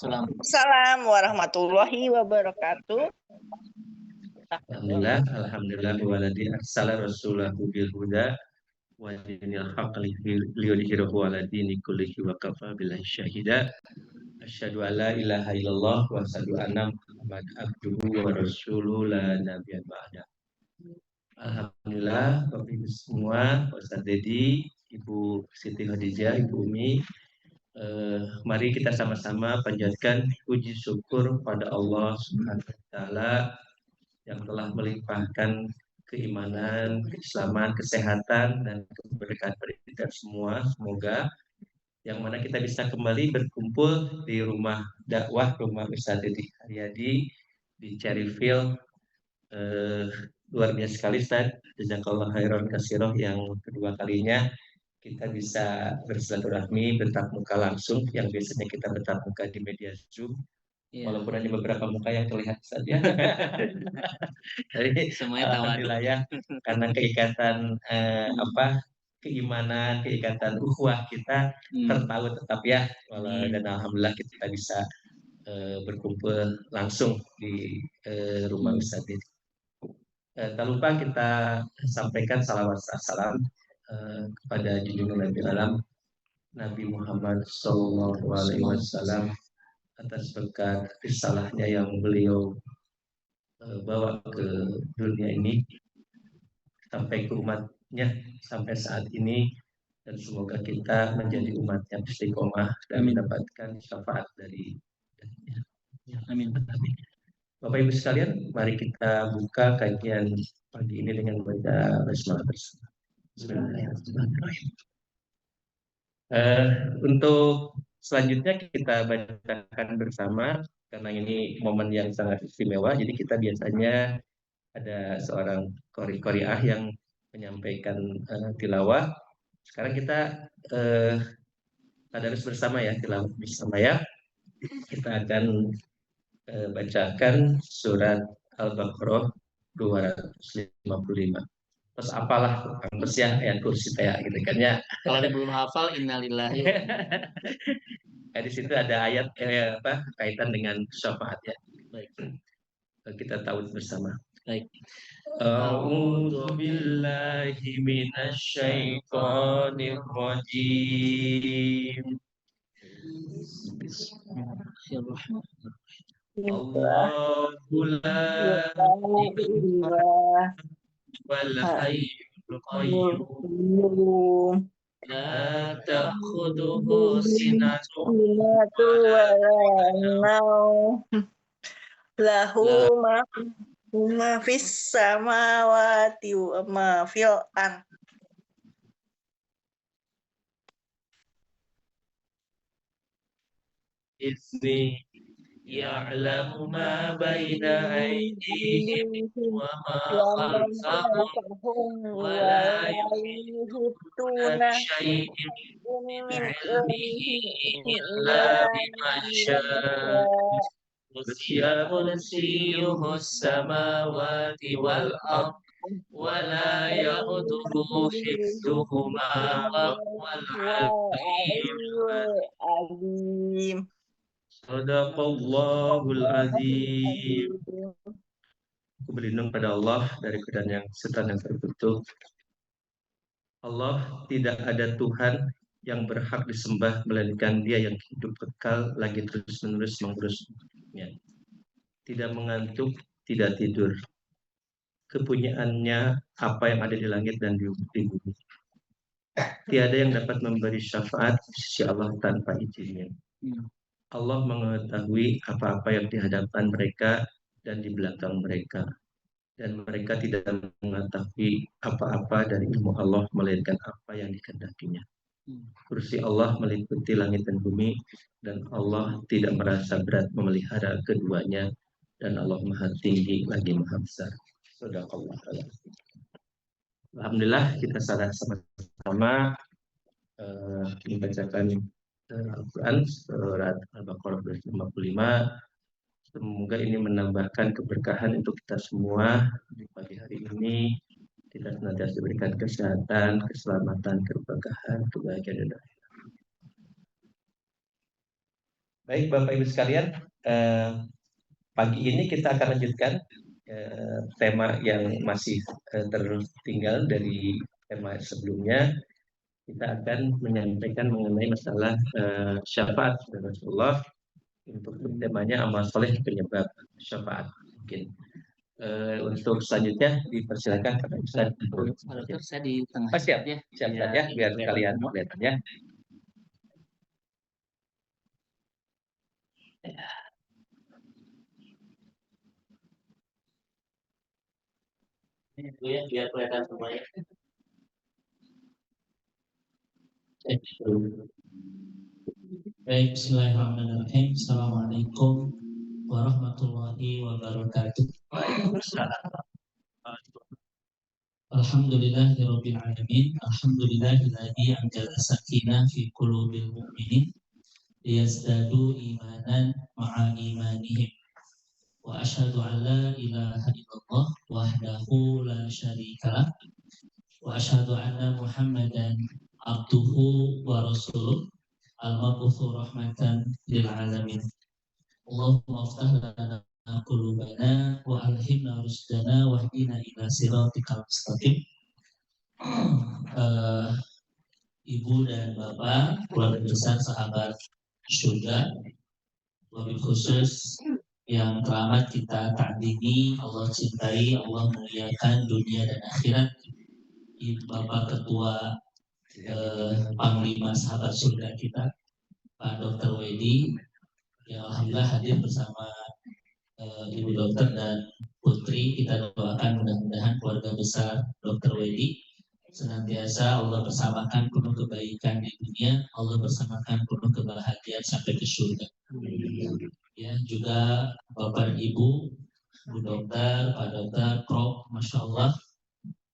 Waalaikumsalam warahmatullahi wabarakatuh. Alhamdulillah waladi arsala rasulahu bil huda wa dinil haqq liyudhhirahu 'ala dini kullihi wa kafa billahi syahida. Asyhadu an la ilaha illallah wa asyhadu anna Muhammad abduhu wa rasuluhu la nabiyya ba'da. Alhamdulillah Bapak Ibu semua, Pak Ustadz Dedi, Ibu Siti Khadijah, Ibu Umi, mari kita sama-sama panjatkan puji syukur pada Allah Subhanahu wa taala yang telah melimpahkan keimanan, keislaman, kesehatan, dan keberkahan pada kita semua. Semoga yang mana kita bisa kembali berkumpul di rumah dakwah, rumah Ustadz Dedi Haryadi di Cherryville. Luar biasa sekali Ustaz, jazakallah khairan katsiran, yang kedua kalinya kita bisa bersilaturahmi bertatap muka langsung, yang biasanya kita bertatap muka di media Zoom. Walaupun hanya beberapa muka yang terlihat saja. Jadi semuanya alhamdulillah ya, karena keikatan keimanan, keikatan ukhuwah kita tertaut tetap ya. Dan alhamdulillah kita bisa berkumpul langsung di rumah Ustadz ini. Tak lupa kita sampaikan salawat salam kepada junjungan Nabi alam Nabi Muhammad SAW atas berkat risalahnya yang beliau bawa ke dunia ini sampai ke umatnya sampai saat ini, dan semoga kita menjadi umatnya istiqomah dan mendapatkan syafaat dari amin. Bapak Ibu sekalian, mari kita buka kajian pagi ini dengan baca basmalah bersama. Bismillahirrahmanirrahim. Untuk selanjutnya kita bacakan bersama karena ini momen yang sangat istimewa. Jadi kita biasanya ada seorang qari'ah yang menyampaikan tilawah. Sekarang kita tadarus bersama ya, tilawah bersama ya. Kita akan bacakan surat Al-Baqarah 255. Terus apalah terus ya ayat kursi kayak gitu kan ya. Kalau belum hafal innalillahi. Di situ ada ayat kaitan dengan syafaat ya. Baik. Kita tahu bersama. Baik. A'udzu billahi minasyaitonir rajim. Bismillahirrahmanirrahim. Allahu la ilaha wal hayyul qayyum la ta'khudhuhu sinatun wa la nawm lahu ma fis samawati wa ma fil ardh. Ismi ya'lamu ma baina aydihim wa ma khalfahum wa la yuhituna syai'in min ilmihi illa bima syaa. Wasi'a kursiyuhu samawati wal ardh wa la ya'uduhu hifdhuhuma wa huwal aliyyul azim. Sadaqallahul azim. Aku berlindung pada Allah dari keadaan yang setan yang terkutuk. Allah tidak ada Tuhan yang berhak disembah melainkan Dia yang hidup kekal lagi terus-menerus mengurusnya. Tidak mengantuk, tidak tidur. Kepunyaannya apa yang ada di langit dan di bumi. Tiada yang dapat memberi syafaat di sisi Allah tanpa izinnya. Allah mengetahui apa-apa yang di hadapan mereka dan di belakang mereka, dan mereka tidak mengetahui apa-apa dari ilmu Allah melainkan apa yang dikehendakinya. Kursi Allah meliputi langit dan bumi, dan Allah tidak merasa berat memelihara keduanya, dan Allah Maha Tinggi lagi Maha Besar. Sadaqallah. Alhamdulillah kita sama-sama membacakan Al-Quran surat Al-Baqarah 255. Semoga ini menambahkan keberkahan untuk kita semua di pagi hari ini. Kita senantiasa diberikan kesehatan, keselamatan, keberkahan, kebahagiaan dan Baik Bapak Ibu sekalian, pagi ini kita akan lanjutkan tema yang masih tertinggal dari tema sebelumnya. Kita akan menyampaikan mengenai masalah syafaat dari Rasulullah. Untuk temanya amal soleh penyebab syafaat. Mungkin untuk selanjutnya dipersilakan Pak Ustaz. Pak Dokter, saya di tengah Siap, ya. siap ya, biar kalian lihat ya. Itu ya, biar kelihatan semuanya. Baik, bismillahirrahmanirrahim. Assalamualaikum warahmatullahi wabarakatuh. Alhamdulillahirabbil alamin. Alhamdulillahilladzi anzala sakinah fi qulubil mu'minin liyazdadu imanan ma'a imanihim. Wa asyhadu an la ilaha illallah wahdahu la syarikalah wa asyhadu anna Muhammadan abduhu wa rasuluh al-mab'utsu rahmatan lil alamin. Allahumma aftah lana qulubana wa alhimna rusdana wahdina ila siratikal mustaqim. Ibu dan Bapak, keluarga besar sahabat surga, lebih khusus yang teramat kita ta'zimi, Allah cintai, Allah muliakan dunia dan akhirat, Bapak Ketua Panglima sahabat surga kita, Pak Dr. Wedi, yang alhamdulillah hadir bersama Ibu Dokter dan Putri. Kita doakan mudah-mudahan keluarga besar Dr. Wedi senantiasa Allah bersamakan penuh kebaikan di dunia, Allah bersamakan penuh kebahagiaan sampai ke surga. Ya, juga Bapak dan Ibu, Bu Dokter, Pak Dokter, Prof, Masya Allah,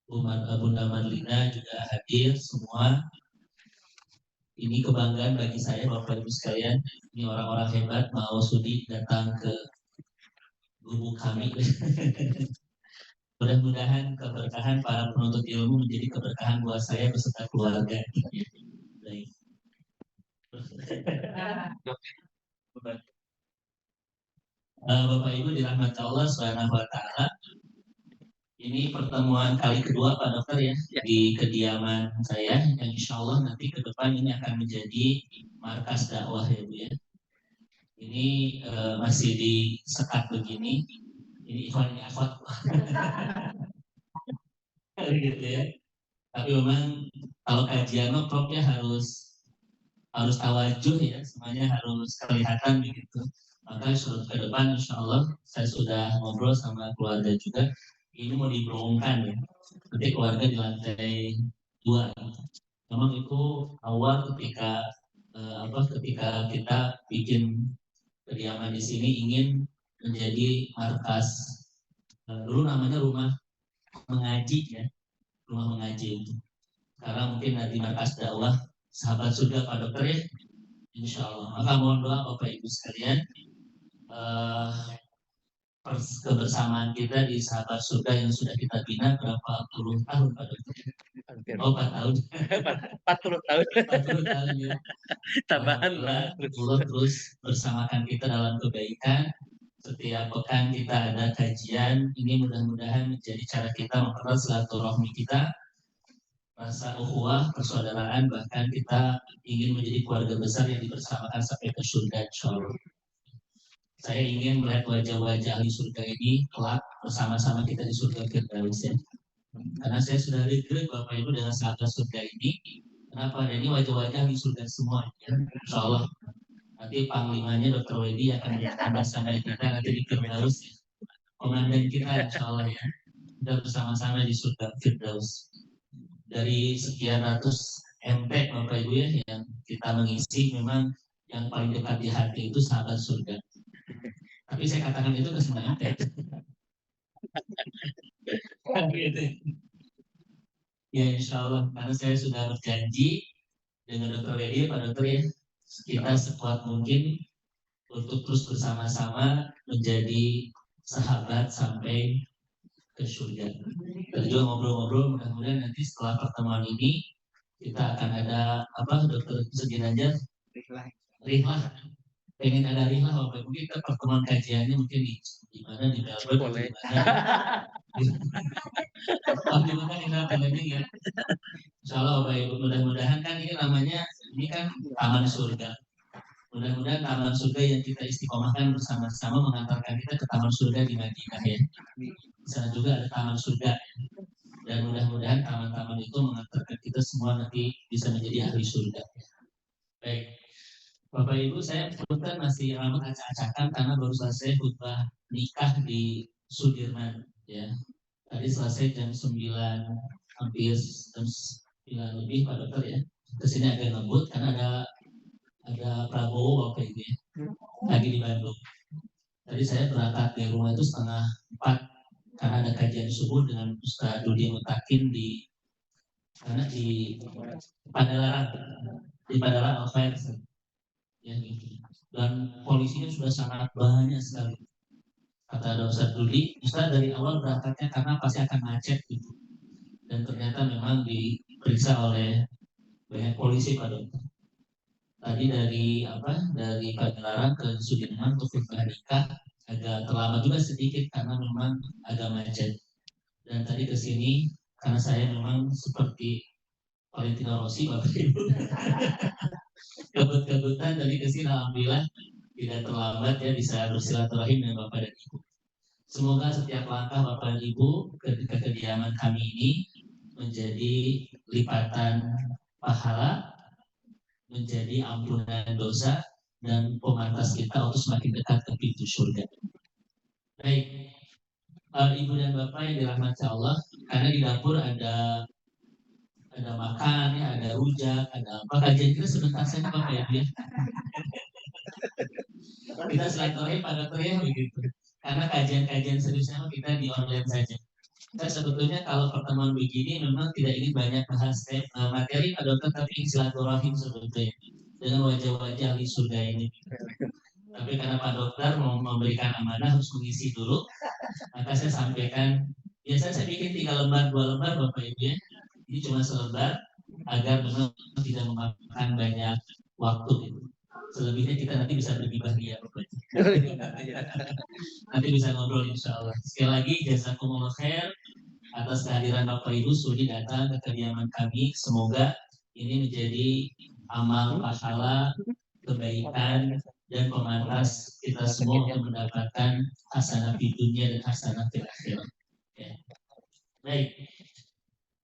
Bunda Marlina juga hadir semua. Ini kebanggaan bagi saya, Bapak Ibu sekalian. Ini orang-orang hebat mau sudi datang ke gubuk kami. Mudah-mudahan keberkahan para penuntut ilmu menjadi keberkahan buat saya beserta keluarga. Baik. Bapak Ibu dirahmati Allah Subhanahu wa taala. Ini pertemuan kali kedua Pak Dokter ya di kediaman saya yang insya Allah nanti ke depan ini akan menjadi markas dakwah ya Bu ya. Ini masih disekat begini. Ini ikhwan ini akhwat. Gitu ya. Tapi memang kalau kajian Prof ya harus tawajuh ya, semuanya harus kelihatan begitu. Maka surat ke depan insya Allah saya sudah ngobrol sama keluarga juga. Ini mau diberongkan ya, nanti keluarga di lantai 2. Memang itu awal ketika ketika kita bikin kediaman di sini ingin menjadi markas, dulu namanya rumah mengaji ya, rumah mengaji itu. Sekarang mungkin nanti markas dakwah sahabat surga Pak Dokter ya, insya Allah. Maka mohon doa Bapak Ibu sekalian, kebersamaan kita di sahabat surga yang sudah kita bina berapa puluh tahun Pak Dokter? 4 tahun. 40 tahun. 40 tahun ya. Tambahan Allah terus bersamakan kita dalam kebaikan. Setiap pekan kita ada kajian. Ini mudah-mudahan menjadi cara kita mempererat silaturahmi kita, rasa ukhuwah, persaudaraan, bahkan kita ingin menjadi keluarga besar yang dibersamakan sampai ke surga insyaallah. Saya ingin melihat wajah-wajah ahli surga ini kelak bersama-sama kita di surga Firdaus ya. Karena saya sudah regret Bapak Ibu dengan sahabat surga ini. Kenapa? Dan ini wajah-wajah ahli surga semua ya. Insya Allah. Nanti panglimanya Dr. Wedi akan bersama kita nanti di Firdaus ya. Komandan kita insya Allah ya. Kita bersama-sama di surga Firdaus. Dari sekian ratus MT Bapak Ibu ya yang kita mengisi, memang yang paling dekat di hati itu sahabat surga. Tapi saya katakan itu ke semua MT. Ya insya Allah, karena saya sudah berjanji dengan Dr. Wedi, Pak Dokter ya, kita sekuat mungkin untuk terus bersama-sama menjadi sahabat sampai ke surga. Kita juga ngobrol-ngobrol, mudah-mudahan nanti setelah pertemuan ini kita akan ada Dokter Segi Najar? Rihlah. pengen adain lah Bapak Ibu, kita pertemuan kajiannya mungkin di mana di Melbourne atau di mana di mana planning ya. Insya Allah Bapak Ibu, mudah-mudahan kan ini namanya ini kan taman surga. Mudah-mudahan taman surga yang kita istiqomahkan bersama-sama mengantarkan kita ke taman surga di Madinah ya. Di sana juga ada taman surga. Dan mudah-mudahan taman-taman itu mengantarkan kita semua nanti bisa menjadi ahli surga. Baik. Bapak Ibu, saya kebetulan masih rambut acak-acakan karena baru selesai khutbah nikah di Sudirman ya. Tadi selesai jam 9, hampir jam 9 lebih Pak Dokter ya. Kesini agak ngebut karena ada Prabowo Bapak Ibu ya, lagi di Bandung. Tadi saya berangkat dari rumah itu 3:30 karena ada kajian subuh dengan Ustaz Dudi Mutakin di Padalarang Al-Khair ya, gitu. Dan polisinya sudah sangat banyak sekali. Kata Ustaz Dudi, Ustaz dari awal berangkatnya karena pasti akan macet gitu. Dan ternyata memang diperiksa oleh banyak polisi Pak Dokter. Tadi dari Padalarang ke Sudirman untuk khutbah nikah agak terlambat juga sedikit karena memang agak macet. Dan tadi ke sini karena saya memang seperti Valentino Rossi Bapak Ibu. Kebut-kebutan tadi ke sini alhamdulillah tidak terlambat ya, bisa bersilaturahim dengan Bapak dan Ibu. Semoga setiap langkah Bapak dan Ibu ketika kediaman kami ini menjadi lipatan pahala, menjadi ampunan dosa dan pemantas kita untuk semakin dekat ke pintu surga. Baik, Ibu dan Bapak yang dirahmati Allah, karena di dapur ada makan ya, ada rujak, ada apa, kajian kita sebentar saja Bapak Ibu ya. Kita silaturahim Pak Dokter ya begitu. Karena kajian-kajian seriusnya kita di online saja. Kita sebetulnya kalau pertemuan begini memang tidak ingin banyak bahas materi Pak Dokter, tapi ingin silaturahim sebetulnya dengan wajah-wajah di surga ini. Tapi karena Pak Dokter mau memberikan amanah harus mengisi dulu, maka saya sampaikan. Biasanya saya bikin 3 lembar, 2 lembar Bapak Ibu ya. Ini cuma selembar agar memang tidak memakan banyak waktu gitu. Selebihnya kita nanti bisa bergibah dia Bapak Ibu. Nanti bisa ngobrol insya Allah. Sekali lagi jazakumullah khair atas kehadiran Bapak Ibu sudi datang ke kediaman kami. Semoga ini menjadi amal pahala, kebaikan dan pemantas kita semua untuk mendapatkan hasanah di dunia dan hasanah di akhirat. Ya. Baik,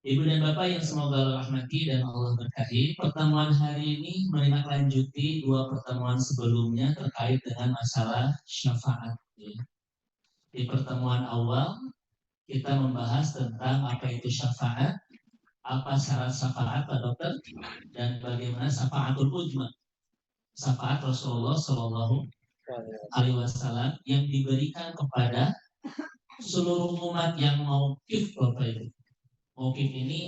Ibu dan Bapak yang semoga Allah rahmati dan Allah berkahi, pertemuan hari ini menindaklanjuti 2 pertemuan sebelumnya terkait dengan masalah syafaat. Ya. Di pertemuan awal kita membahas tentang apa itu syafaat, apa syarat syafaat Pak Dokter, dan bagaimana syafaatul ujma, syafaat Rasulullah Shallallahu Alaihi Wasallam yang diberikan kepada seluruh umat yang mauqif Bapak Ibu. Mauqif ini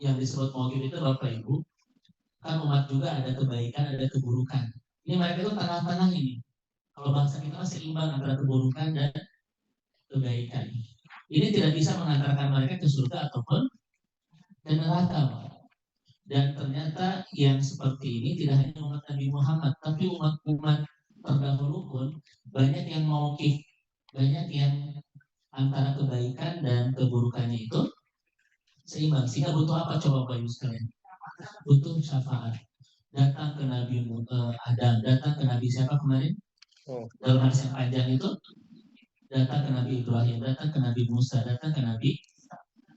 yang disebut mauqif itu Bapak Ibu, kan umat juga ada kebaikan, ada keburukan. Ini mereka itu tengah-tengah ini. Kalau bangsa kita seimbang antara keburukan dan kebaikan. Ini tidak bisa mengantarkan mereka ke surga ataupun ke neraka. Dan ternyata yang seperti ini tidak hanya umat Nabi Muhammad, tapi umat-umat terdahulu pun banyak yang mauqif, banyak yang antara kebaikan dan keburukannya itu seimbang. Sehingga butuh apa coba Bapak Ibu sekalian? Butuh syafaat. Datang ke Nabi Adam, datang ke Nabi siapa kemarin? Dalam hadis yang panjang itu, datang ke Nabi Ibrahim, datang ke Nabi Musa, datang ke Nabi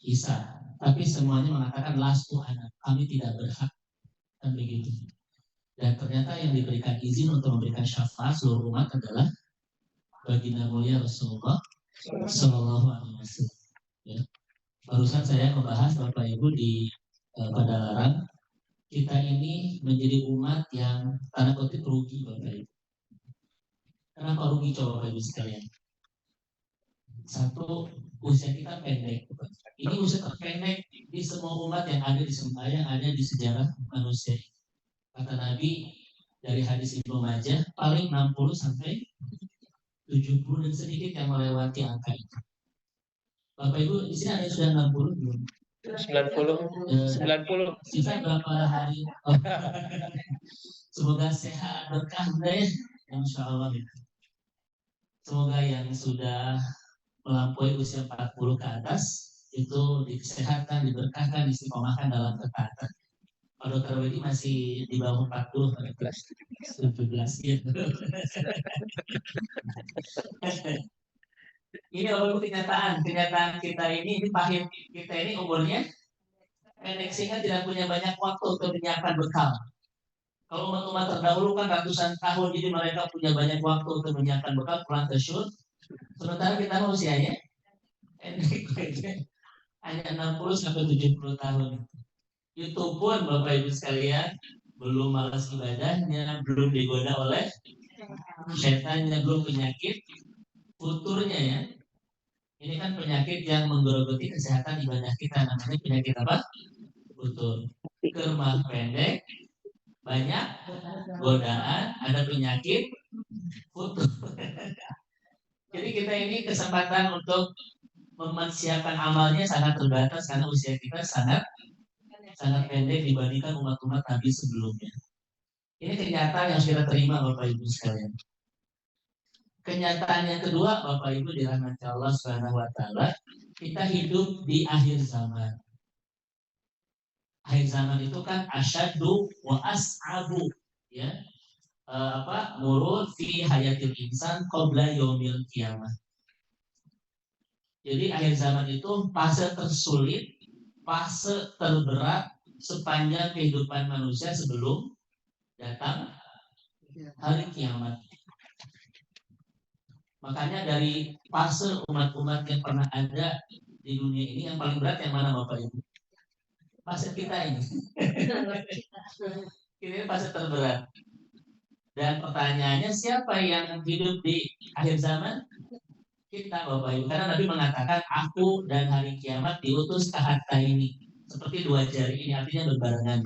Isa. Tapi semuanya mengatakan lastu anak, kami tidak berhak, kan begitu. Dan ternyata yang diberikan izin untuk memberikan syafaat seluruh umat adalah baginda mulia Rasulullah Shallallahu Alaihi Wasallam. Ya. Barusan saya membahas Bapak Ibu di Padalarang, kita ini menjadi umat yang tanda kutip rugi Bapak Ibu. Kenapa rugi coba Bapak Ibu sekalian? Satu, usia kita pendek. Ini usia terpendek di semua umat yang ada di sejarah manusia. Kata Nabi dari hadis Ibnu Majah, paling 60 sampai 70 dan sedikit yang melewati angka itu. Bapak Ibu di sini ada yang sudah 60 belum? 90. Sisa berapa hari? Semoga sehat berkah ya, insya Allah. Semoga yang sudah melampaui usia 40 ke atas itu disehatkan, diberkahkan, diistiqomahkan dalam ketaatan. Kalau Dokter Wedi masih di bawah 40, 17 gitu. Ini kalau kenyataan kita ini pahit, kita ini umurnya pendek sehingga tidak punya banyak waktu untuk menyiapkan bekal. Kalau umat-umat terdahulu kan ratusan tahun, jadi mereka punya banyak waktu untuk menyiapkan bekal pulang ke syur. Sementara kita usianya hanya 60 sampai 70 tahun. Itu pun Bapak Ibu sekalian belum malas ibadahnya, belum digoda oleh setannya, belum penyakit futurnya ya. Ini kan penyakit yang menggerogoti kesehatan ibadah kita, namanya penyakit apa? Futur. Kermah pendek, banyak godaan, ada penyakit futur. Jadi kita ini kesempatan untuk mempersiapkan amalnya sangat terbatas karena usia kita sangat pendek dibandingkan umat-umat Nabi sebelumnya. Ini kenyataan yang harus kita terima Bapak Ibu sekalian. Kenyataan yang kedua, Bapak Ibu dirahmati Allah Subhanahu wa taala, kita hidup di akhir zaman. Akhir zaman itu kan asyaddu wa as'abu, ya. Murud fi hayatil insan qabla yaumil qiyamah. Jadi akhir zaman itu fase tersulit, fase terberat sepanjang kehidupan manusia sebelum datang hari kiamat. Makanya dari fase umat-umat yang pernah ada di dunia ini, yang paling berat yang mana Bapak Ibu? Fase kita ini. Ini fase terberat. Dan pertanyaannya, siapa yang hidup di akhir zaman? Kita Bapak Ibu. Karena Nabi mengatakan, aku dan hari kiamat diutus ke hatta ini. Seperti dua jari ini, artinya berbarengan.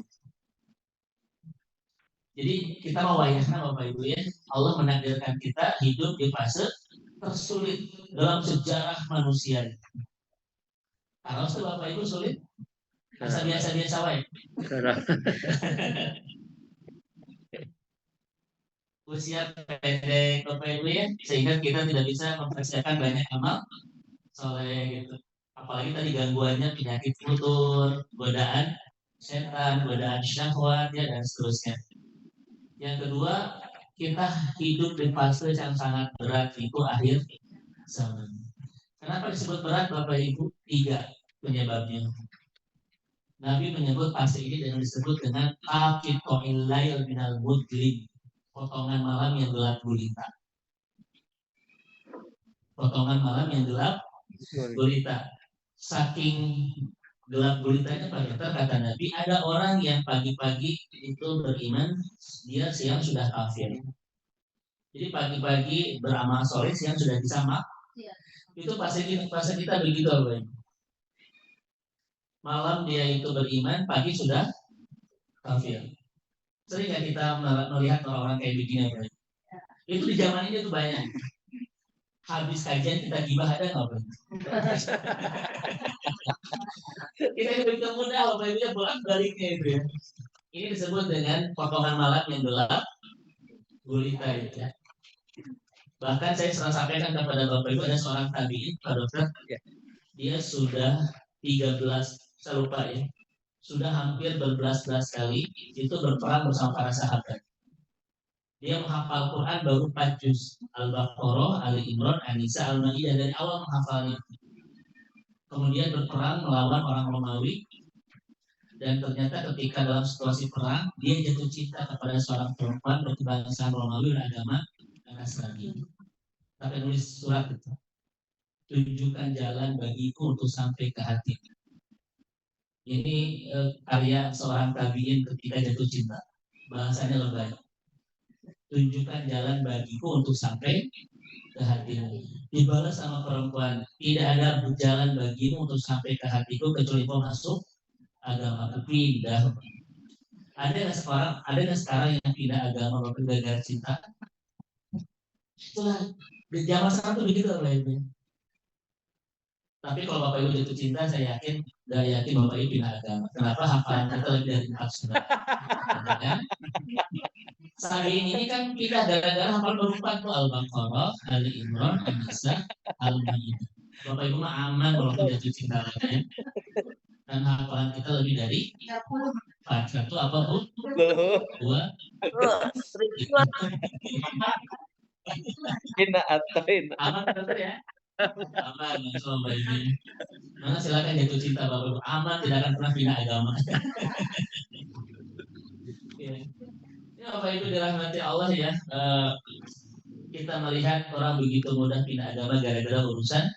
Jadi kita mau wayahnya Bapak Ibu ya, Allah menakdirkan kita hidup di fase tersulit dalam sejarah manusia. Kalau Bapak Ibu sulit, biasa-biasa wae. Usia pendek Bapak Ibu ya, sehingga kita tidak bisa mempersiapkan banyak amal soleh gitu. Apalagi tadi gangguannya penyakit futur, godaan setan, godaan syahwat ya, dan seterusnya. Yang kedua, kita hidup di fase yang sangat berat, itu akhir zaman. Kenapa disebut berat Bapak Ibu? 3 penyebabnya. Nabi menyebut fase ini dengan disebut dengan aqito'il lail minal mudlim, potongan malam yang gelap gulita. Potongan malam yang gelap gulita. Saking gelap gulitanya Pak Dokter, kata Nabi, ada orang yang pagi-pagi itu beriman, dia siang sudah kafir. Jadi pagi-pagi beramal sore, siang sudah bisa itu fase kita begitu Pak. Malam dia itu beriman, pagi sudah kafir. Sering nggak kita melihat orang-orang kayak begini Pak? Itu di zaman ini tuh banyak. Habis kajian kita gibah ada nggak Pak? Kita begitu mudah Bapak Ibu ya, bolak-baliknya itu ya. Ini disebut dengan potongan malam yang gelap gulita itu ya. Bahkan saya sering sampaikan kepada Bapak Ibu, ada seorang tabi'in Pak Dokter, dia sudah 13, saya lupa ya, sudah hampir berbelas-belas kali itu berperang bersama para sahabat. Dia menghafal Quran baru 4 juz, Al-Baqarah, Ali Imran, An-Nisa, Al-Maidah, dari awal menghafalnya. Kemudian berperang melawan orang Romawi, dan ternyata ketika dalam situasi perang dia jatuh cinta kepada seorang perempuan berkebangsaan Romawi beragama Nasrani. Tapi nulis surat itu, tunjukkan jalan bagiku untuk sampai ke hati. Ini karya seorang tabiin ketika jatuh cinta, bahasanya lebay. Tunjukkan jalan bagiku untuk sampai ke hatimu. Dibalas sama perempuan, tidak ada jalan bagimu untuk sampai ke hatiku kecuali kau masuk agama. Pindah. Ada nggak sekarang yang pindah agama waktu gara-gara cinta? Itulah di zaman sekarang tuh begitu Bapak Ibu. Tapi kalau Bapak Ibu jatuh cinta, saya yakin Bapak Ibu pindah agama. Kenapa? Hafalan kita lebih dari 4 surat. Sabiin ini kan kita gara-gara hafal berempat tuh Al-Baqarah, Ali Imran, An-Nisa, Al-Maidah. Bapak Ibu mah aman kalau jatuh cinta lagi ya. Dan hafalan kita lebih dari 4. Satu apa Bu? 2. Ina atoin. Aman betul ya? Aman, coba ini. Nah, silakan jatuh cinta Bapak Ibu. Aman, tidak akan pernah pindah agama. Ya, Bapak Ibu dirahmati Allah ya. Kita melihat orang begitu mudah pindah agama gara-gara urusan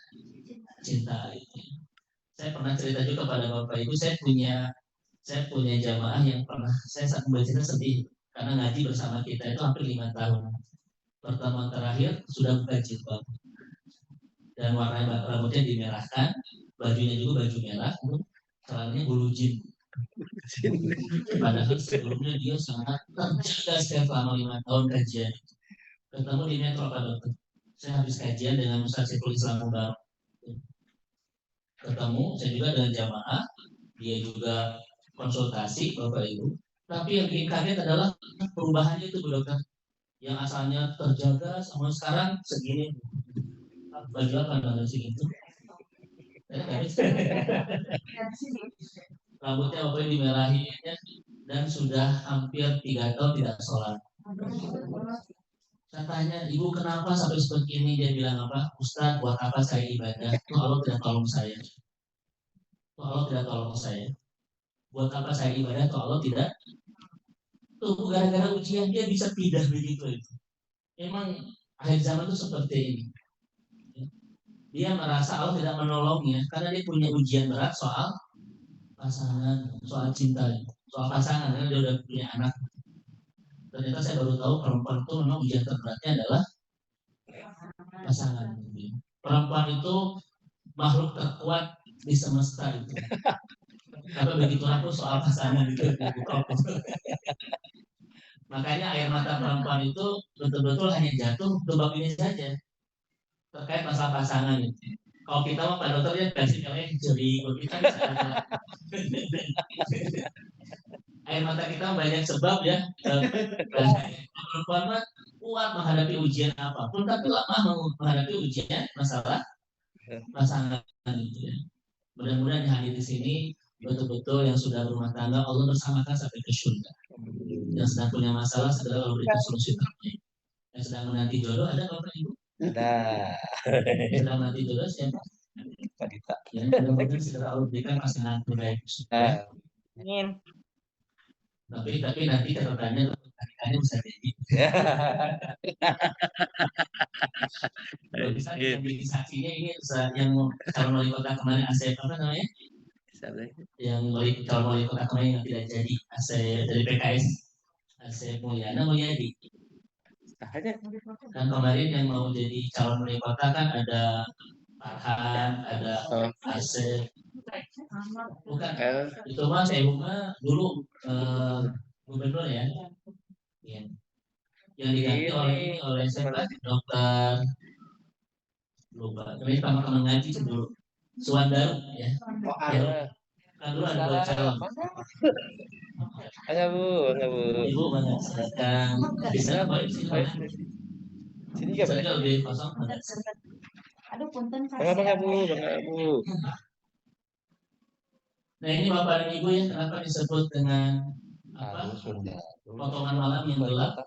cinta itu. Saya pernah cerita juga pada Bapak Ibu, saya punya jamaah yang pernah saya saat membaca sedih karena ngaji bersama kita itu hampir 5 tahun. Pertemuan terakhir sudah buka jilbab dan warna rambutnya dimerahkan, bajunya juga baju merah, celananya bulu jin. Padahal sebelumnya dia sangat terjaga selama 5 tahun kajian. Ketemu di Metro Pak Dokter. Saya habis kajian dengan Ustaz Saiful Islam Mubarak. Ketemu saya juga dengan jamaah, dia juga konsultasi Bapak Ibu. Tapi yang bikin kaget adalah perubahannya itu Bu Dokter. Yang asalnya terjaga sama sekarang segini. Baju apa dengan segitu? Rambutnya Bapak Ibu dimerahin ya, dan sudah hampir 3 tahun tidak sholat. Saya tanya, Ibu kenapa sampai seperti ini? Dia bilang apa? Ustaz, buat apa saya ibadah? Tuh Allah tidak tolong saya. Tuh Allah tidak tolong saya. Buat apa saya ibadah? Tuh Allah tidak. Tuh gara-gara ujian dia bisa pindah begitu itu. Memang akhir zaman itu seperti ini. Dia merasa Allah tidak menolongnya karena dia punya ujian berat soal pasangan, soal cinta, soal pasangan karena dia udah punya anak. Ternyata saya baru tahu perempuan itu memang ujian terberatnya adalah pasangan. Perempuan itu makhluk terkuat di semesta itu. Tapi begitulah pun soal pasangan itu. Makanya air mata perempuan itu betul-betul hanya jatuh untuk bab ini saja terkait masalah pasangan itu. Kalau kita mau Pak Dokter ya kasih kalian jeri, kita bisa air mata kita banyak sebab ya. Perempuan mah kuat menghadapi ujian apapun, tapi lemah menghadapi ujian masalah pasangan itu ya. Mudah-mudahan di hari di sini betul-betul yang sudah berumah tangga Allah bersamakan sampai ke surga. Yang sedang punya masalah segera Allah berikan solusi terbaik. Yang sedang menanti jodoh ada Bapak Ibu? Ada. Yang sedang menanti jodoh siapa? Pak Dita. Ya, mudah-mudahan segera Allah berikan pasangan terbaik. Amin. Tapi nanti catatannya bisa jadi. Kalau bisa kita bikin saksinya ini yang calon wali kota kemarin Asep apa namanya? Yang calon wali kota kemarin yang tidak jadi Asep dari PKS Asep Mulyadi. Kan kemarin yang mau jadi calon wali kota kan ada Farhan, ada Asep. Bukan, itu mah saya dulu gubernur ya. Yang diganti oleh siapa? Dokter lupa. Tapi sama-sama ngaji dulu. Suwandaru ya. Kan dulu ada 2 calon. Enggak Bu. Ibu mana? Sedang bisa boleh sini enggak boleh. Lebih kosong. Aduh, punten Enggak Bu. Nah ini Bapak dan Ibu ya, kenapa disebut dengan apa? Potongan malam yang gelap.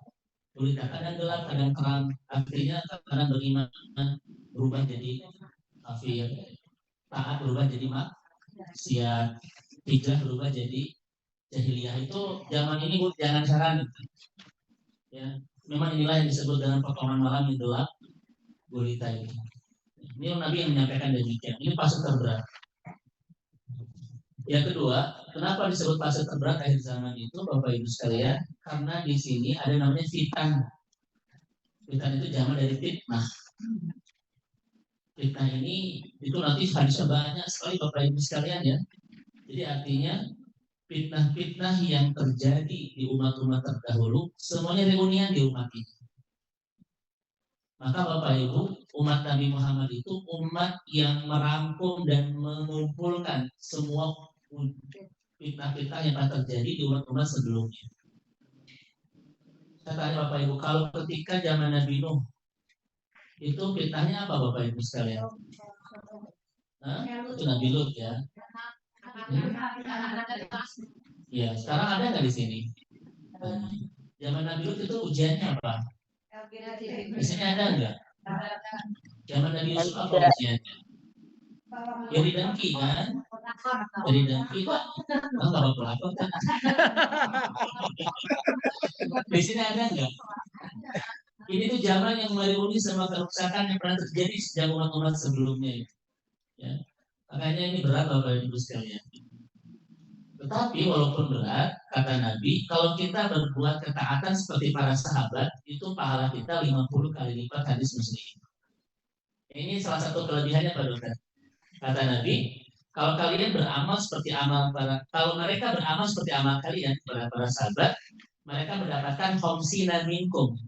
Berita kadang gelap, kadang terang. Artinya kadang beriman berubah jadi kafir, taat berubah jadi maksiat, hijrah berubah jadi jahiliyah. Itu zaman ini Bu, jangan saran. Ya, memang inilah yang disebut dengan potongan malam yang gelap. Berita ini. Ini Nabi yang menyampaikan demikian. Ini fase terberat. Yang kedua, kenapa disebut fase terberat akhir zaman itu, Bapak Ibu sekalian? Karena di sini ada namanya fitan. Fitan itu zaman dari fitnah. Fitnah ini itu nanti hadisnya banyak sekali Bapak Ibu sekalian ya. Jadi artinya fitnah-fitnah yang terjadi di umat-umat terdahulu semuanya reunian di umat ini. Maka Bapak Ibu, umat Nabi Muhammad itu umat yang merangkum dan mengumpulkan semua fitnah-fitnah yang telah terjadi di umat-umat sebelumnya. Saya tanya Bapak Ibu, kalau ketika zaman Nabi Nuh, itu fitnahnya apa Bapak Ibu sekalian? Hah? Itu Nabi Lut ya. Ya, sekarang ada nggak di sini? Zaman Nabi Lut itu ujiannya apa? Di sini ada nggak? Zaman Nabi Yusuf apa ujiannya? Ya didengki kan? Jadi dengki Pak. Oh, nggak apa-apa kan? Di sini ada nggak? Ini tuh zaman yang mereuni sama kerusakan yang pernah terjadi sejak umat-umat sebelumnya. Ya. Makanya ini berat Bapak Ibu sekalian. Tetapi walaupun berat, kata Nabi, kalau kita berbuat ketaatan seperti para sahabat, itu pahala kita 50 kali lipat hadis Muslim. Ini salah satu kelebihannya Pak Dokter. Kata Nabi, kalau kalian beramal seperti amal kalau mereka beramal seperti amal kalian, para sahabat, mereka mendapatkan khamsina minkum,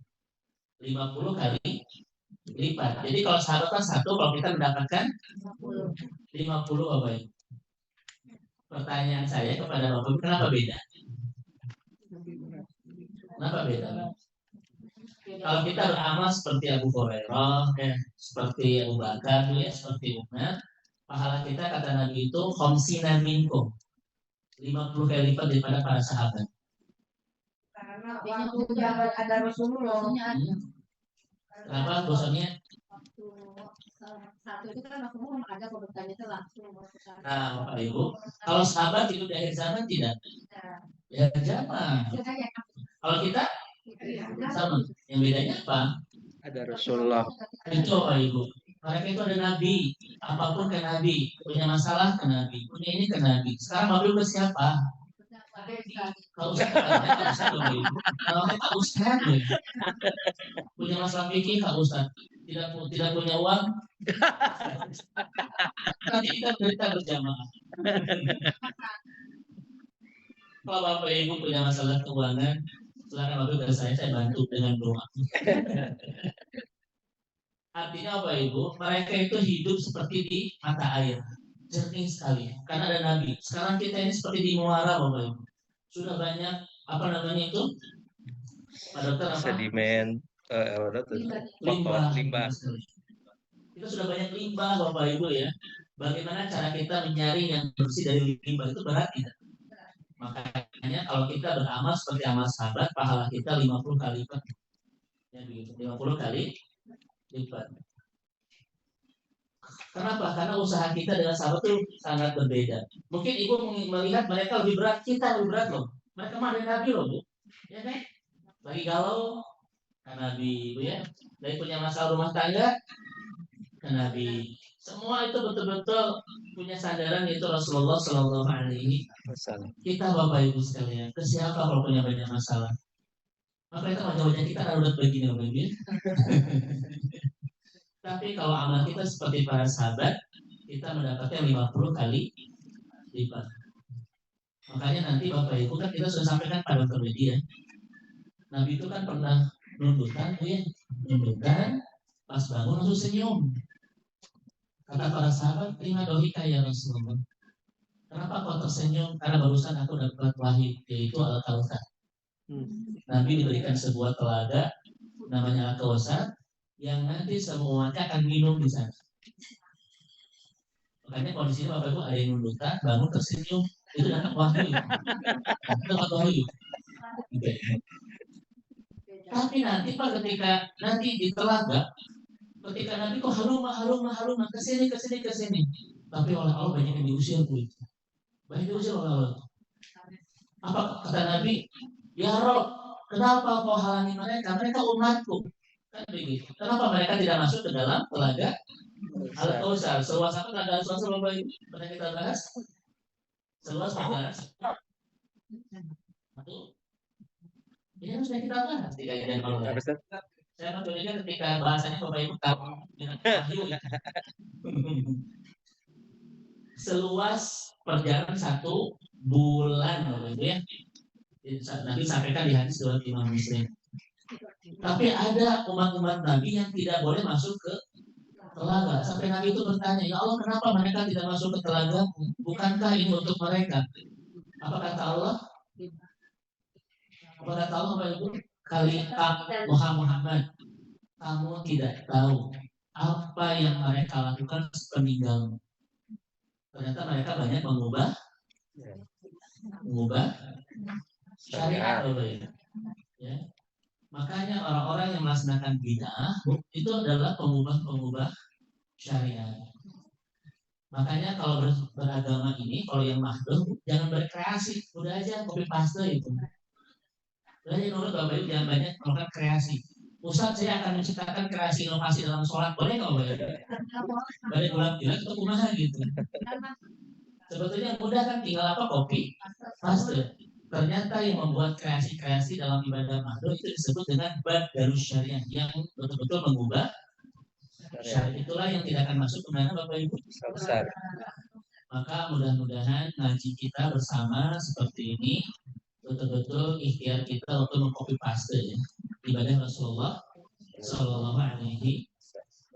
50 kali lipat. Jadi kalau sahabat kan satu, kalau kita mendapatkan 50 Bapak Ibu. Pertanyaan saya kepada Bapak Ibu, kenapa beda? Kenapa beda? Kalau kita beramal seperti Abu Hurairah, seperti Abu Bakar, ya, seperti Umar, pahala kita kata Nabi itu khamsina minkum, 50 kali lipat daripada para sahabat. Karena waktu ada Rasulullah. Kenapa bosonnya? Satu itu kan Rasulullah ada keberkahannya itu langsung. Nah, Bapak Ibu, kalau sahabat hidup di akhir zaman tidak? Ya zaman. Kalau kita sama. Yang bedanya apa? Ada Rasulullah. Itu Bapak Ibu. Mereka itu ada Nabi, apapun ke Nabi, punya masalah ke Nabi, punya ini ke Nabi. Sekarang Bapak Ibu ke siapa? Kalau Ustaz, kalau Pak Ustaz, punya masalah fikih Pak Ustaz, tidak punya uang, nanti kita berita berjamaah. Kalau Bapak Ibu punya masalah keuangan, silakan Bapak Ibu ke saya bantu dengan doa. Artinya Bapak Ibu, mereka itu hidup seperti di mata air, jernih sekali, karena ada Nabi. Sekarang kita ini seperti di muara Bapak Ibu. Sudah banyak apa namanya itu? Pak Dokter apa? Sedimen, limbah. Kita sudah banyak limbah Bapak Ibu ya. Bagaimana cara kita menyaring yang bersih dari limbah itu berat tidak? Makanya kalau kita beramal seperti amal sahabat, pahala kita 50 kali lipat. Ya begitu, 50 kali lipat. Kenapa? Karena usaha kita dengan sahabat itu sangat berbeda. Mungkin ibu melihat mereka lebih berat, kita lebih berat loh. Mereka mah dari Nabi loh, Bu. Ya kan? Lagi galau, kan Nabi, Bu ya. Lagi punya masalah rumah tangga, kan Nabi. Semua itu betul-betul punya sandaran itu Rasulullah Shallallahu Alaihi Wasallam. Kita Bapak Ibu sekalian, ke siapa kalau punya banyak masalah? Maka kita wajah-wajah kita kan udah begini Bapak Ibu. Tapi kalau amal kita seperti para sahabat, kita mendapatkan 50 kali lipat. Makanya nanti Bapak Ibu kan kita sudah sampaikan pada Dr. Media. Nabi itu kan pernah nundukan, ya, nundukan, pas bangun langsung senyum. Kata para sahabat, terima dohika ya Rasulullah. Kenapa kau tersenyum? Karena barusan aku dapat wahyu, yaitu Al-Kautsar. Nabi diberikan sebuah telaga, namanya Al-Kautsar, yang nanti semua umatnya akan minum di sana. Makanya kalau di sini Bapak Ibu ada yang nundukan, bangun tersenyum, itu dapat wahyu. Dapat wahyu. Okay. Tapi nanti Pak ketika nanti di telaga, ketika Nabi kok haruma kesini. Tapi oleh Allah banyak yang diusir Bu. Banyak diusir oleh Allah. Apa kata Nabi? Ya Rob, kenapa kau halangi mereka? Mereka umatku. Kan begitu. Kenapa mereka tidak masuk ke dalam telaga Al-Kautsar? Seluas apa telaga Al-Kautsar Bapak Ibu? Pernah kita bahas? Seluas apa? Ini harus kita bahas di kajian Allah. Saya menunjukkan ketika bahasanya Bapak Ibu tahu dengan wahyu. Seluas perjalanan 1 bulan Bapak Ibu ya. Nabi sampaikan di hadis riwayat Imam Muslim. Tapi ada umat-umat Nabi yang tidak boleh masuk ke telaga. Sampai Nabi itu bertanya, ya Allah kenapa mereka tidak masuk ke telaga? Bukankah ini untuk mereka? Apa kata Allah? Apa kata Allah Bapak Ibu? Muhammad, kamu tidak tahu apa yang mereka lakukan sepeninggalmu. Ternyata mereka banyak mengubah syariat, ya. Makanya orang-orang yang melaksanakan bid'ah itu adalah pengubah syariat. Makanya kalau beragama ini, kalau yang mahdoh jangan berkreasi, udah aja copy paste itu. Udah aja nurut Bapak Ibu, jangan banyak melakukan kreasi. Ustaz, saya akan menciptakan kreasi inovasi dalam sholat, boleh nggak Bapak Ibu? Boleh ulang itu kumaha gitu. Sebetulnya mudah kan, tinggal apa, copy paste. Ternyata yang membuat kreasi-kreasi dalam ibadah mahdoh itu disebut dengan badarus syariah, yang betul-betul mengubah syariat. Itulah yang tidak akan masuk ke mana Bapak Ibu? Besar. Maka mudah-mudahan ngaji kita bersama seperti ini betul-betul ikhtiar kita untuk mengcopy paste ya ibadah Rasulullah Shallallahu Alaihi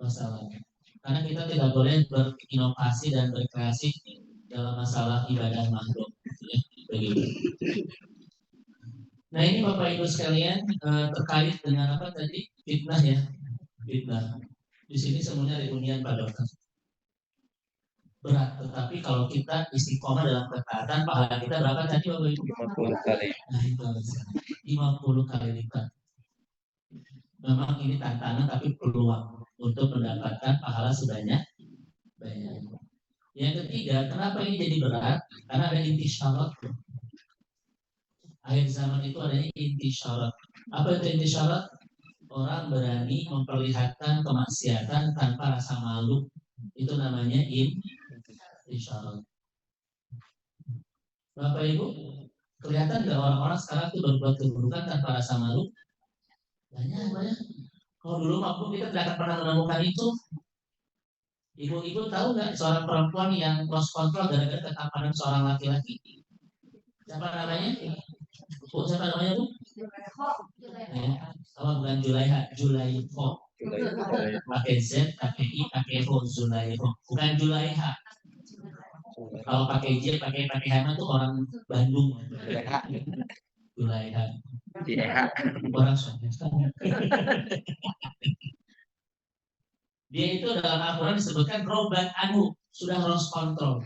Wasallam. Karena kita tidak boleh berinovasi dan berkreasi dalam masalah ibadah mahdoh. Ya, begitu. Nah ini Bapak Ibu sekalian terkait dengan apa tadi, fitnah ya, fitnah. Di sini semuanya reunian Pak Dokter. Berat, tetapi kalau kita istiqomah dalam ketaatan, pahala kita berapa tadi Bapak Ibu? 50 kali. Nah itu 50 kali lipat. Memang ini tantangan tapi peluang untuk mendapatkan pahala sebanyak banyak. Yang ketiga, kenapa ini jadi berat? Karena ada intisyarat. Akhir zaman itu adanya intisyarat. Apa itu intisyarat? Orang berani memperlihatkan kemaksiatan tanpa rasa malu. Itu namanya intisyarat. Bapak Ibu, kelihatan nggak orang-orang sekarang itu berbuat keburukan tanpa rasa malu? Banyak. Kalau dulu mampu kita tidak akan pernah menemukan itu. Ibu-ibu tahu nggak seorang perempuan yang lost control gara-gara ketampanan seorang laki-laki? Siapa namanya? Bu, siapa namanya Bu? Ya, bukan Julaiha, Julaiho. Pakai Z, pakai I, pakai Ho, Julaiho. Bukan Julaiha. Kalau pakai J, pakai H itu orang Bandung. Julaiha. Orang Sulawesi. Dia itu dalam Al-Quran disebutkan roban anhu, sudah lost control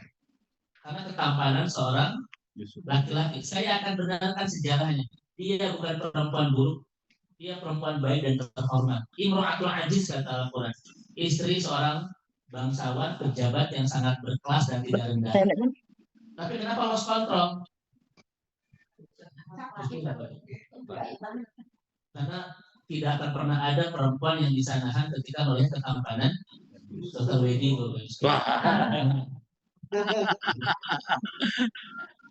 karena ketampanan seorang laki-laki. Saya akan benarkan sejarahnya. Dia bukan perempuan buruk, dia perempuan baik dan terhormat. Imro'atul aziz kata Al-Quran, istri seorang bangsawan pejabat yang sangat berkelas dan tidak rendah. Tapi kenapa lost control? Karena tidak akan pernah ada perempuan yang bisa nahan ketika melihat ketampanan Dr. Wedi.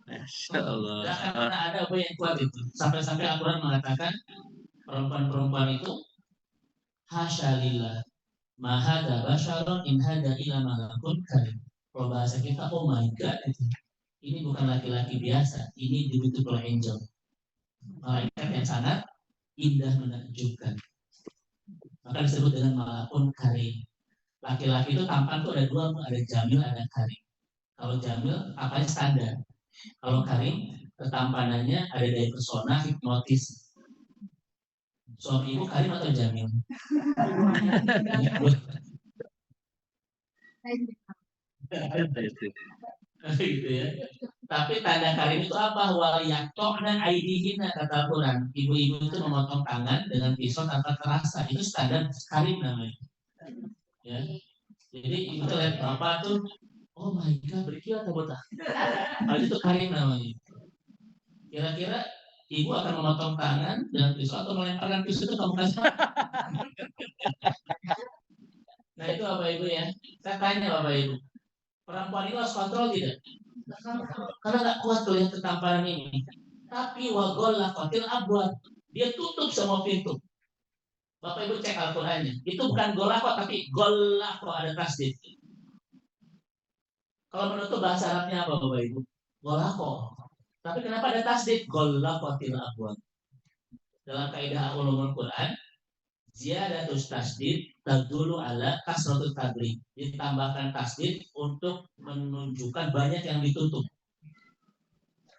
Masya Allah. Tidak akan pernah ada apa yang kuat itu. Sampai-sampai Al-Quran mengatakan perempuan-perempuan itu hasyalillah mahada basyaron in hada ila malakun karim. Kalau bahasa kita, oh my god, ini bukan laki-laki biasa, ini beautiful angel, malaikat yang sangat indah menakjubkan. Maka disebut dengan malakun karim. Laki-laki itu tampan tuh ada dua, ada jamil, ada karim. Kalau jamil apanya standar. Kalau karim ketampanannya ada dari pesona, hipnotis. Suami ibu karim atau jamil? Gitu ya. Tapi tanda karim itu apa? Waliyaqta'na aydihina kata Al-Quran. Ibu-ibu itu memotong tangan dengan pisau tanpa terasa. Itu standar karim namanya. Ya. Jadi ibu lihat bapak tuh, oh my god, berikir atau botak? Itu karim namanya. Kira-kira ibu akan memotong tangan dengan pisau atau melemparkan pisau itu ke muka saya? Nah itu Bapak Ibu ya. Saya tanya Bapak Ibu, perempuan itu harus kontrol tidak? Karena nggak kuat tuh lihat ketampanan ini. Tapi wagolla qatil abwab, dia tutup semua pintu. Bapak Ibu cek Al-Qurannya. Itu bukan golako tapi golako, ada tasdid. Kalau menutup bahasa Arabnya apa Bapak Ibu? Golako. Tapi kenapa ada tasdid? Gollakotil abwab. Dalam kaidah ulumul Quran, ziyadatus tasdid tadullu ala kasratul tadrib. Ditambahkan tasdid untuk menunjukkan banyak yang ditutup.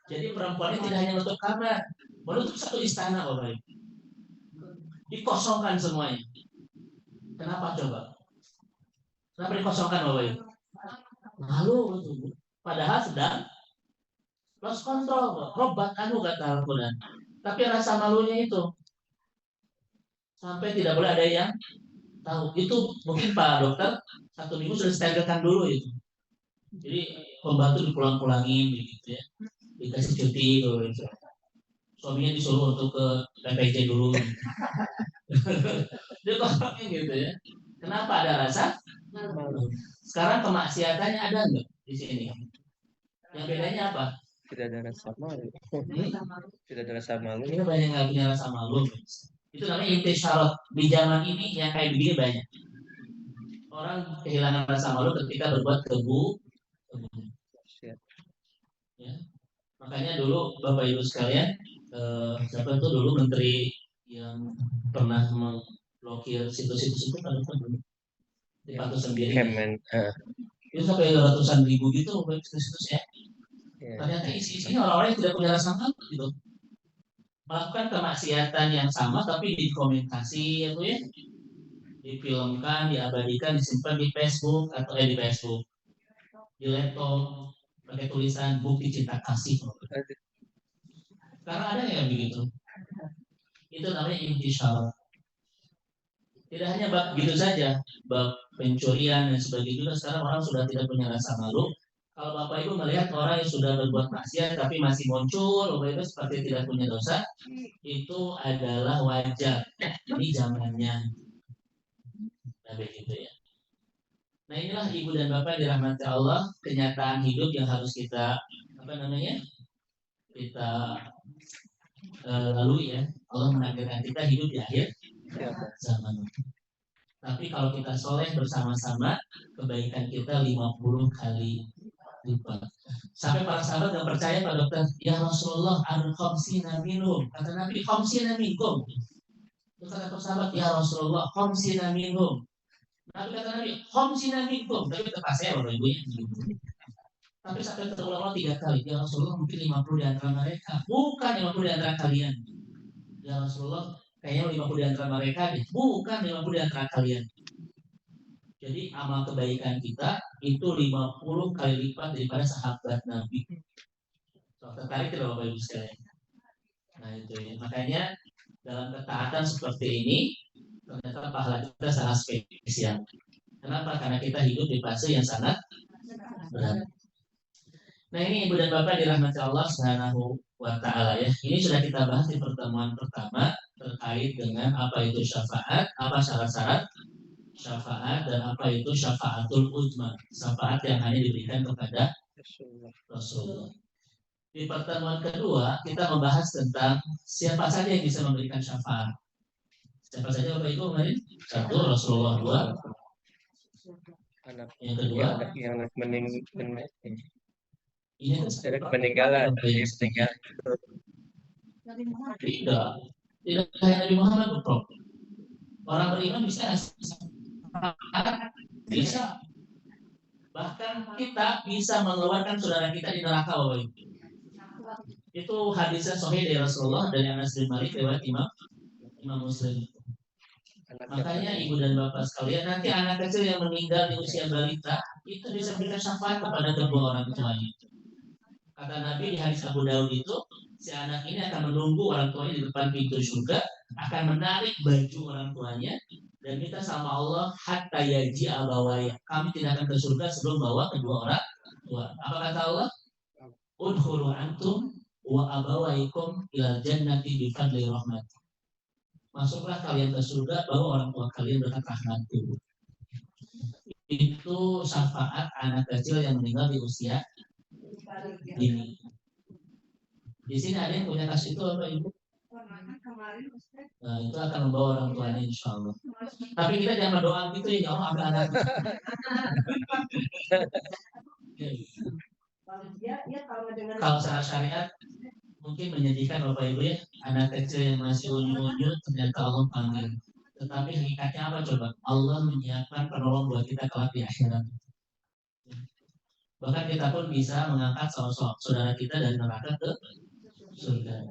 Jadi perempuan ini tidak hanya menutup kamar, menutup satu istana Bapak Ibu. dikosongkan semuanya. Kenapa coba? Kenapa dikosongkan Bapak Ibu? Malu itu. Padahal sedang lost control, robat anu kata Al-Quran. Tapi rasa malunya itu sampai tidak boleh ada yang tahu. Itu mungkin Pak Dokter 1 minggu sudah sterilkan dulu itu. Jadi pembantu dipulang-pulangin gitu ya, dikasih cuti gitu. Suaminya disuruh untuk ke PPJ dulu. Gitu. Dia kosongin gitu ya. Kenapa ada rasa? Sekarang kemaksiatannya ada nggak di sini? Yang bedanya apa? Tidak ada rasa malu. Tidak ada rasa malu. Kita banyak nggak punya rasa malu. Itu namanya intisyarat. Di zaman ini yang kayak begini banyak. Orang kehilangan rasa malu ketika berbuat kebu. Ya. Makanya dulu Bapak Ibu sekalian, siapa itu dulu menteri yang pernah memblokir situs-situs itu kan dipantau sendiri. Itu sampai ratusan ribu gitu situs-situs ya. Ternyata isi-isinya orang-orang yang tidak punya rasa malu gitu. Melakukan kemaksiatan yang sama tapi dikomentasi ya Bu ya. Difilmkan, diabadikan, disimpan di Facebook atau di Facebook. Di laptop pakai tulisan bukti cinta kasih. Karena ada yang begitu. Itu namanya intisyarat. Tidak hanya bab gitu saja, bab pencurian dan sebagainya juga sekarang orang sudah tidak punya rasa malu. Kalau Bapak Ibu melihat orang yang sudah berbuat maksiat tapi masih muncul, Bapak Ibu seperti tidak punya dosa, itu adalah wajar. Ini zamannya. Nah begitu ya. Nah inilah Ibu dan Bapak dirahmati Allah, kenyataan hidup yang harus kita kita lalui ya. Allah menakdirkan kita hidup di akhir zaman. Tapi kalau kita soleh bersama-sama, kebaikan kita 50 kali lipat. Sampai para sahabat yang percaya Pak Dokter, ya Rasulullah al-khamsina minhum. Kata Nabi, khamsina minhum. Kata para sahabat, ya Rasulullah khamsina minhum. Nabi kata Nabi, khamsina minhum. Tapi kata saya Bapak Ibu ya. Tapi sampai terulang 3 kali, ya Rasulullah mungkin 50 di antara mereka. Bukan 50 di antara kalian. Ya Rasulullah, kayaknya 50 di antara mereka, bukan 50 di antara kalian. Jadi amal kebaikan kita itu 50 kali lipat daripada sahabat Nabi. So, tertarik tidak Bapak Ibu sekalian? Nah itu ya. Makanya dalam ketaatan seperti ini ternyata pahala kita sangat spesial. Kenapa? Karena kita hidup di fase yang sangat berat. Nah ini Ibu dan Bapak dirahmati Allah Subhanahu wa Ta'ala ya. Ini sudah kita bahas di pertemuan pertama terkait dengan apa itu syafaat, apa syarat-syarat syafaat dan apa itu syafaatul uzma, syafaat yang hanya diberikan kepada Rasulullah. Di pertemuan kedua kita membahas tentang siapa saja yang bisa memberikan syafaat. Siapa saja Bapak Ibu kemarin? 1 Rasulullah, 2 yang kedua yang meninggal. Ini Meninggalan. Tidak kayak Nabi Muhammad betul. Orang beriman bisa. Bahkan kita bisa mengeluarkan saudara kita di neraka Bapak Ibu. Itu hadisnya sahih dari Rasulullah dari Anas bin Malik riwayat Imam Muslim. Makanya Ibu dan Bapak sekalian, nanti anak kecil yang meninggal di usia balita itu bisa berikan syafaat kepada kedua orang tuanya. Kata Nabi di hadis Abu Daud itu, si anak ini akan menunggu orang tuanya di depan pintu surga, akan menarik baju orang tuanya dan minta sama Allah hatta yaji abawaya. Kami tidak akan ke surga sebelum bawa kedua orang tua. Apa kata Allah? Udkhulu antum wa abawaikum ilal jannati bi fadli rahmat. Masuklah kalian ke surga bawa orang tua kalian berkat rahmatku. Itu syafaat anak kecil yang meninggal di usia ini. Di sini ada yang punya kasus itu apa Ibu? Nah, itu akan membawa orang tuanya insya Allah. Tapi kita jangan berdoa gitu ya Allah ambil anak. Kalau secara syariat mungkin menyedihkan Bapak Ibu ya, anak kecil yang masih unyu-unyu ternyata Allah panggil. Tetapi hakikatnya apa coba? Allah menyiapkan penolong buat kita kelak di akhirat. Bahkan kita pun bisa mengangkat saudara kita dari neraka ke surga.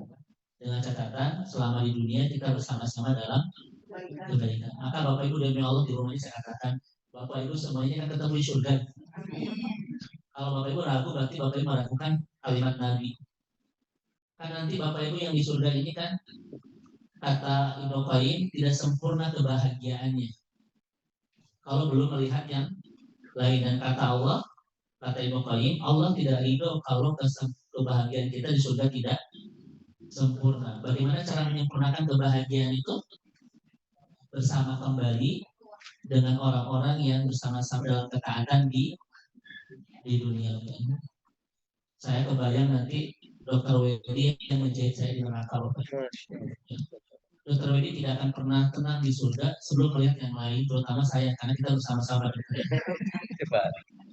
dengan catatan selama di dunia kita bersama-sama dalam kebaikan. Maka Bapak Ibu demi Allah di rumah ini saya katakan, Bapak Ibu semuanya kan ketemu di surga. Kalau Bapak Ibu ragu berarti Bapak Ibu meragukan kalimat Nabi. Kan nanti Bapak Ibu yang di surga ini kan kata Ibnu Qayyim tidak sempurna kebahagiaannya kalau belum melihat yang lain. Dan kata Allah, kata Ibnu Qayyim, Allah tidak ridho kalau kebahagiaan kita di surga tidak sempurna. Bagaimana cara menyempurnakan kebahagiaan itu? Bersama kembali dengan orang-orang yang bersama-sama dalam ketaatan di dunia ini. Saya kebayang nanti Dr. Wedi yang menjahit saya di neraka. Dr. Wedi tidak akan pernah tenang di surga sebelum melihat yang lain, terutama saya, karena kita bersama-sama.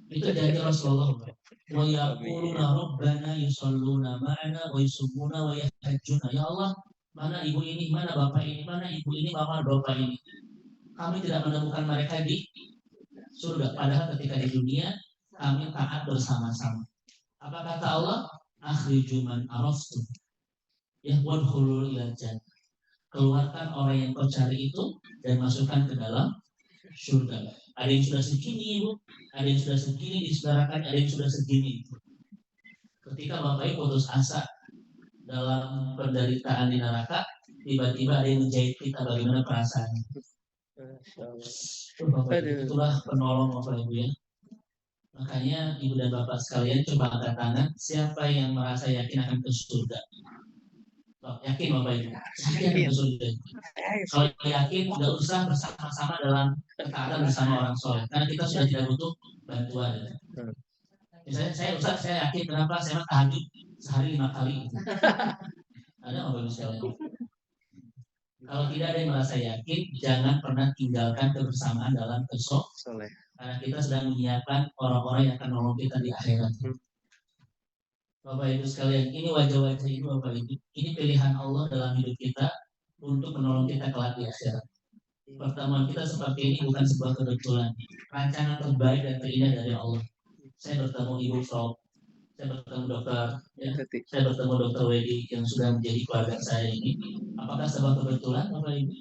Itu dari Rasulullah. Wa yaquluna rabbana yusalluna ma'ana wa yusumuna wa yahajjuna. Ya Allah, mana ibu ini, mana bapak ini, mana ibu ini, mana bapak ini. Kami tidak menemukan mereka di surga. Padahal ketika di dunia kami taat bersama-sama. Apa kata Allah? Akhriju man araftum wadkhulul ilal jannah. Keluarkan orang yang kau cari itu dan masukkan ke dalam surga. Ada yang sudah segini ibu, ada yang sudah segini disaudarakan, ada yang sudah segini. Ketika Bapak Ibu putus asa dalam penderitaan di neraka, tiba-tiba ada yang menjahit kita, bagaimana perasaannya? Bapak Ibu, itulah penolong Bapak Ibu ya. Makanya Ibu dan Bapak sekalian coba angkat tangan, siapa yang merasa yakin akan ke surga? Yakin Bapak Ibu? Yakin akan ke surga. Kalau yakin, nggak usah bersama-sama dalam ketaatan bersama orang soleh, karena kita sudah tidak butuh bantuan. Misalnya saya yakin kenapa saya tahajud sehari 5 kali. Ada Bapak Ibu sekalian? Kalau tidak ada yang merasa yakin, jangan pernah tinggalkan kebersamaan dalam soleh. Karena kita sedang menyiapkan orang-orang yang akan menolong kita di akhirat. Bapak Ibu sekalian, ini wajah-wajah ini Bapak Ibu. Ini pilihan Allah dalam hidup kita untuk menolong kita kelak di akhirat. Pertemuan kita seperti ini bukan sebuah kebetulan. Rancangan terbaik dan terindah dari Allah. Saya bertemu Ibu Frau, saya bertemu dokter, ya, saya bertemu Dr. Wedi yang sudah menjadi keluarga saya ini. Apakah sebuah kebetulan Bapak Ibu?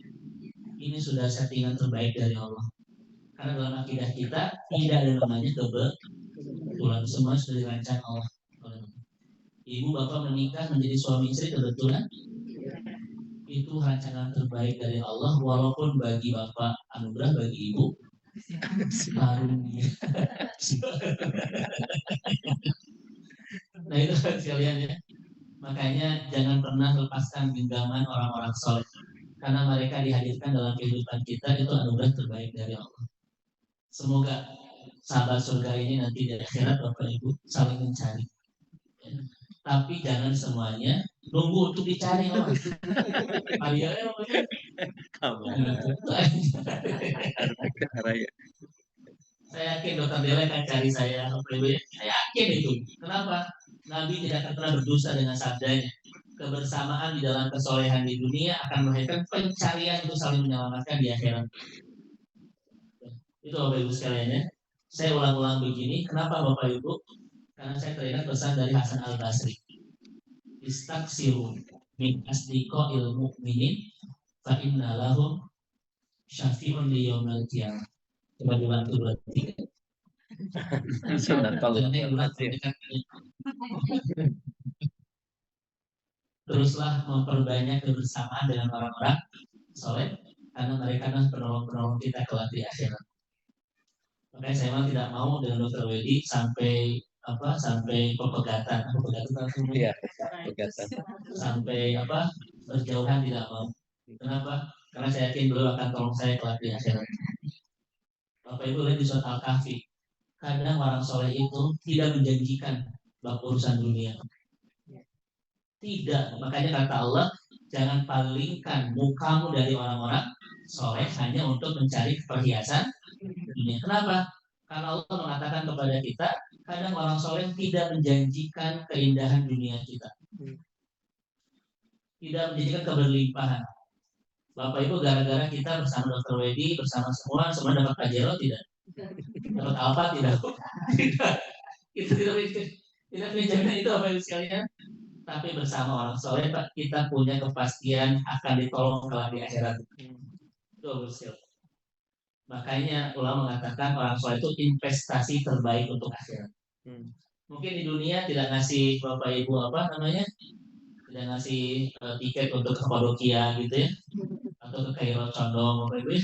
Ini sudah settingan terbaik dari Allah. Karena dalam akidah kita tidak ada namanya kebetulan, semua sudah dirancang Allah. Ibu bapak menikah menjadi suami istri kebetulan, itu rancangan terbaik dari Allah. Walaupun bagi bapak anugerah, bagi ibu karunia. Nah itu sekalian ya. Makanya jangan pernah lepaskan genggaman orang-orang soleh, karena mereka dihadirkan dalam kehidupan kita, itu anugerah terbaik dari Allah. Semoga sahabat surga ini nanti di akhirat Bapak Ibu saling mencari. Ya. Tapi jangan semuanya nunggu untuk dicari. Saya yakin Dokter Dela akan cari saya. Saya yakin itu. Kenapa? Nabi tidak akan pernah berdusta dengan sabdanya. Kebersamaan di dalam kesolehan di dunia akan melahirkan pencarian untuk saling menyelamatkan di akhirat. Itu Bapak Ibu sekalian ya. Saya ulang-ulang begini. Kenapa Bapak Ibu? Karena saya teringat pesan dari Hasan Al-Basri. Istaksiru min asdiqa'il mu'minin fa inna lahum syafi'un li yaumil qiyamah. Coba dibantu berarti. Teruslah memperbanyak kebersamaan dengan orang-orang soleh, karena mereka adalah penolong-penolong kita kelak di akhirat. Makanya saya memang tidak mau dengan Dr. Wedi sampai pepegatan Iya, sampai berjauhan, tidak mau. Kenapa? Karena saya yakin beliau akan tolong saya kelak di akhirat. Bapak Ibu lihat di surat Al-Kahfi, kadang orang soleh itu tidak menjanjikan bab urusan dunia. Tidak, makanya kata Allah, jangan palingkan mukamu dari orang-orang soleh hanya untuk mencari perhiasan dunia. Kenapa? Karena Allah mengatakan kepada kita, kadang orang soleh tidak menjanjikan keindahan dunia kita, tidak menjanjikan keberlimpahan. Bapak Ibu, gara-gara kita bersama Dr. Wedi, bersama semua dapat pajero tidak? Dapat apa tidak? Tidak. Itu tidak menjamin itu Bapak Ibu sekalian. tapi bersama orang soleh Pak, kita punya kepastian akan ditolong kelak di akhirat. Itu Gus. Makanya ulama mengatakan orang soleh itu investasi terbaik untuk akhirat. Mungkin di dunia tidak ngasih bapak ibu apa namanya, tidak ngasih tiket untuk ke Kapadokia gitu ya, atau ke Kairo Condong bapak ibu ya.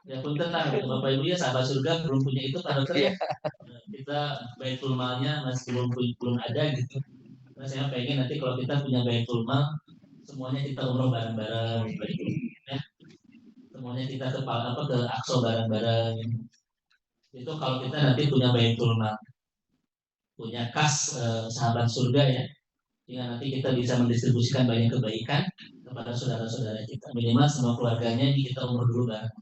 Ya pun tenang bapak ibu ya, sahabat surga belum punya itu Pak Dokter ya. Kita baitul malnya masih belum ada gitu. Nah, saya pengen nanti kalau kita punya baitul mal, semuanya kita umroh bareng-bareng, ya. Semuanya kita ke Aqsa bareng-bareng. Itu kalau kita nanti punya baitul mal, punya kas sahabat surga ya, sehingga nanti kita bisa mendistribusikan banyak kebaikan kepada saudara-saudara kita. Minimal semua keluarganya ini kita umroh dulu bareng.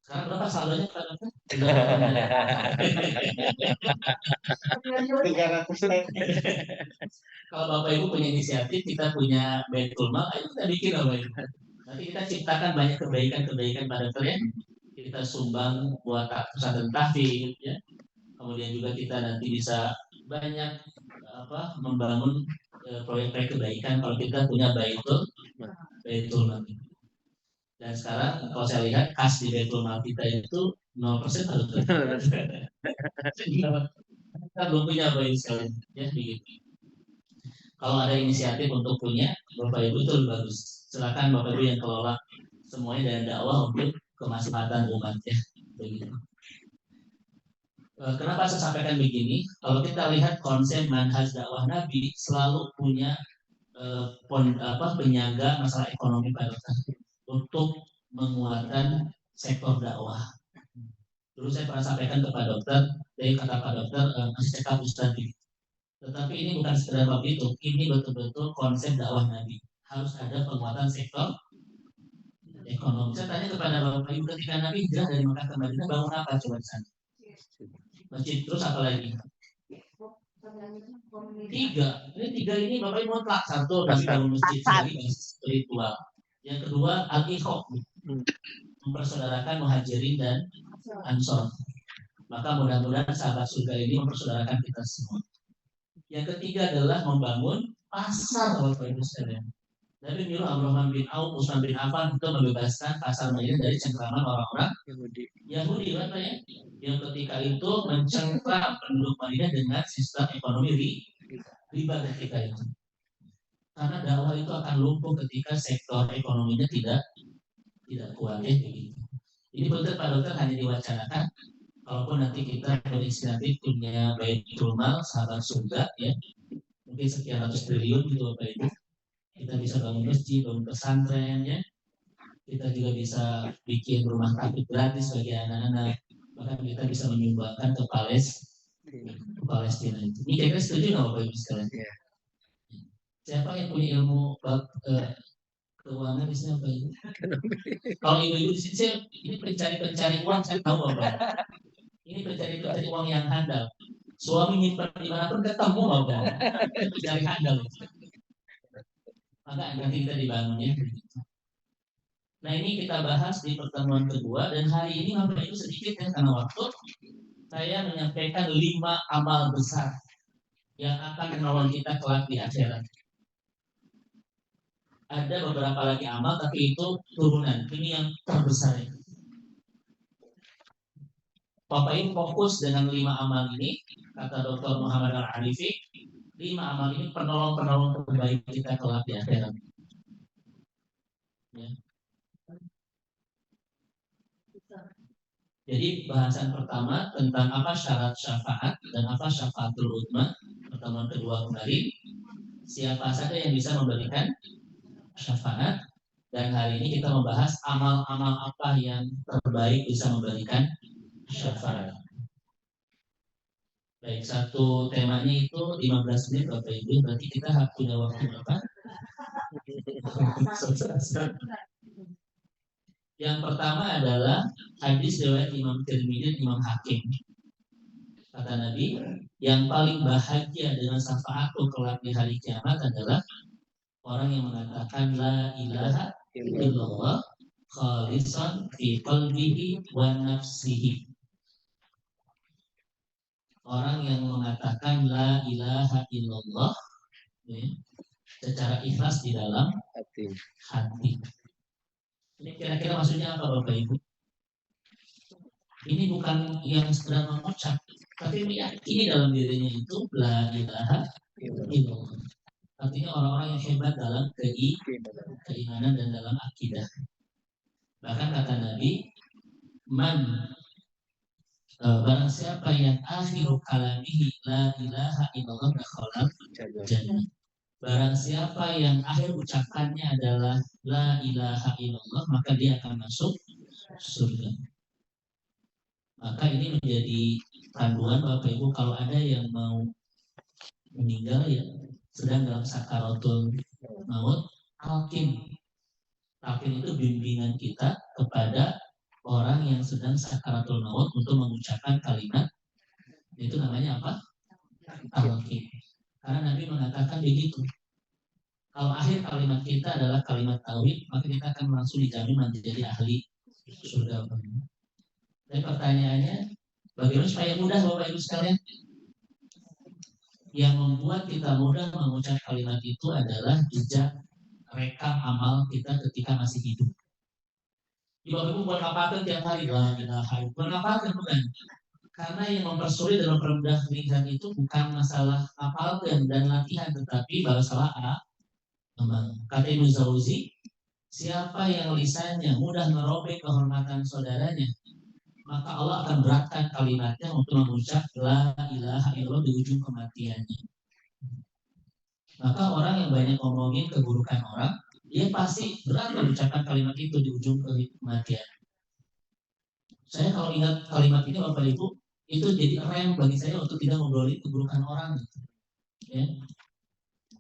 Sekarang berapa saldonya Pak Dokter? 300. Kalau Bapak Ibu punya inisiatif, kita punya baitul mal, ayo kita bikin Bapak Ibu. Nanti kita ciptakan banyak kebaikan-kebaikan pada kalian. Kita sumbang buat pesantren tahfidz ya. Kemudian juga kita nanti bisa banyak membangun proyek-proyek kebaikan kalau kita punya baitul mal. Dan sekarang kalau saya lihat kas di baitul mal kita itu 0% harus kita belum punya baik sekali ya begitu. Kalau ada inisiatif untuk punya Bapak Ibu itu lebih bagus. Silakan Bapak Ibu yang kelola semuanya dan dakwah untuk kemaslahatan umat ya begitu. Kenapa saya sampaikan begini? Kalau kita lihat konsep manhaj dakwah Nabi selalu punya penyangga masalah ekonomi pada untuk menguatkan sektor dakwah. Dulu saya pernah sampaikan kepada dokter, dari kata Pak Dokter masih cekap Ustaz. Tetapi ini bukan sekedar bab itu, ini betul-betul konsep dakwah Nabi. Harus ada penguatan sektor ekonomi. Saya tanya kepada Bapak Ibu ketika Nabi hijrah dari Mekah ke Madinah bangun apa coba di sana? Masjid, terus apa lagi? 3. Ini 3 ini Bapak Ibu mutlak. 1 Nabi bangun masjid sebagai spiritual. Yang kedua al-ikhok, mempersaudarakan muhajirin dan ansor. Maka mudah-mudahan sahabat surga ini mempersaudarakan kita semua. Yang ketiga adalah membangun pasar Bapak Ibu sekalian. Nabi menyuruh Abdurrahman bin Auf, Utsman bin Affan untuk membebaskan pasar Madinah dari cengkraman orang-orang Yahudi Bapak ya. Yang ketika itu mencengkram penduduk Madinah dengan sistem ekonomi riba ketika itu. Karena dakwah itu akan lumpuh ketika sektor ekonominya tidak kuat ya begitu. Ini betul Pak Dokter hanya diwacanakan. Kalaupun nanti kita berinisiatif punya baitul mal sahabat surga ya, mungkin sekian ratus triliun gitu Bapak Ibu. Kita bisa bangun masjid, bangun pesantren ya. Kita juga bisa bikin rumah tahfidz gratis bagi anak-anak. Bahkan kita bisa menyumbangkan ke Palestina itu. Ini kira-kira setuju nggak Bapak Ibu sekalian? Siapa yang punya ilmu keuangan di sini Bapak Ibu? Kalau ibu-ibu di sini, ini pencari uang saya tahu Bapak. Ini pencari uang yang handal. Suami nyimpan dimanapun ketemu Bapak. Pencari handal. Maka nanti kita dibangun ya. Nah ini kita bahas di pertemuan kedua dan hari ini Bapak Ibu sedikit ya karena waktu saya menyampaikan 5 amal besar yang akan menolong kita kelak di akhirat. Ada beberapa lagi amal tapi itu turunan. Ini yang terbesar ya. Bapak Ibu fokus dengan 5 amal ini, kata Dr. Muhammad Al-Arifi, 5 amal ini penolong-penolong terbaik kita kelak di akhirat. Ya. Jadi bahasan pertama tentang apa syarat syafaat dan apa syafaatul uzma. Pertemuan kedua kembali, siapa saja yang bisa memberikan syafaat, dan hari ini kita membahas amal-amal apa yang terbaik bisa memberikan syafaat. Baik, satu temanya itu 15 menit Bapak Ibu, berarti kita punya waktu berapa? Yang pertama adalah hadis riwayat Imam Tirmidzi dan Imam Hakim. Kata Nabi, yang paling bahagia dengan syafaatku kelak di hari kiamat adalah orang yang mengatakan la ilaha illallah khalisan fi qalbihi wa nafsihi. orang yang mengatakan la ilaha illallah ya, secara ikhlas di dalam hati. Ini kira-kira maksudnya apa Bapak Ibu? Ini bukan yang sekedar mengucap, tapi meyakini dalam dirinya itu la ilaha illallah. Artinya orang-orang yang hebat dalam keimanan dan dalam akidah. Bahkan kata Nabi, barang siapa yang akhiru kalamihi la ilaha illallah dakhala jannah. Barang siapa yang akhir ucapannya adalah la ilaha illallah, maka dia akan masuk surga. Maka ini menjadi panduan Bapak Ibu kalau ada yang mau meninggal ya sedang dalam sakaratul maut, talqin. Talqin itu bimbingan kita kepada orang yang sedang sakaratul maut untuk mengucapkan kalimat itu namanya apa? Talqin. Karena Nabi mengatakan begitu. Kalau akhir kalimat kita adalah kalimat tauhid, maka kita akan langsung dijamin menjadi ahli surga. Dan pertanyaannya, bagaimana supaya mudah Bapak Ibu sekalian? Yang membuat kita mudah mengucap kalimat itu adalah jejak rekam amal kita ketika masih hidup. Bapak Ibu buat apa tiap hari? Buat apa bukan? Karena yang mempersulit dalam permudah lisan itu bukan masalah hafalkan dan latihan, tetapi masalah amal. Kata Ibnu Jauzi, siapa yang lisannya mudah merobek kehormatan saudaranya, maka Allah akan beratkan kalimatnya untuk mengucap la ilaha illallah di ujung kematiannya. Maka orang yang banyak ngomongin keburukan orang, dia pasti berat mengucapkan kalimat itu di ujung kematian. Saya kalau ingat kalimat ini Bapak Ibu, itu jadi rem bagi saya untuk tidak ngobrolin keburukan orang gitu. Ya.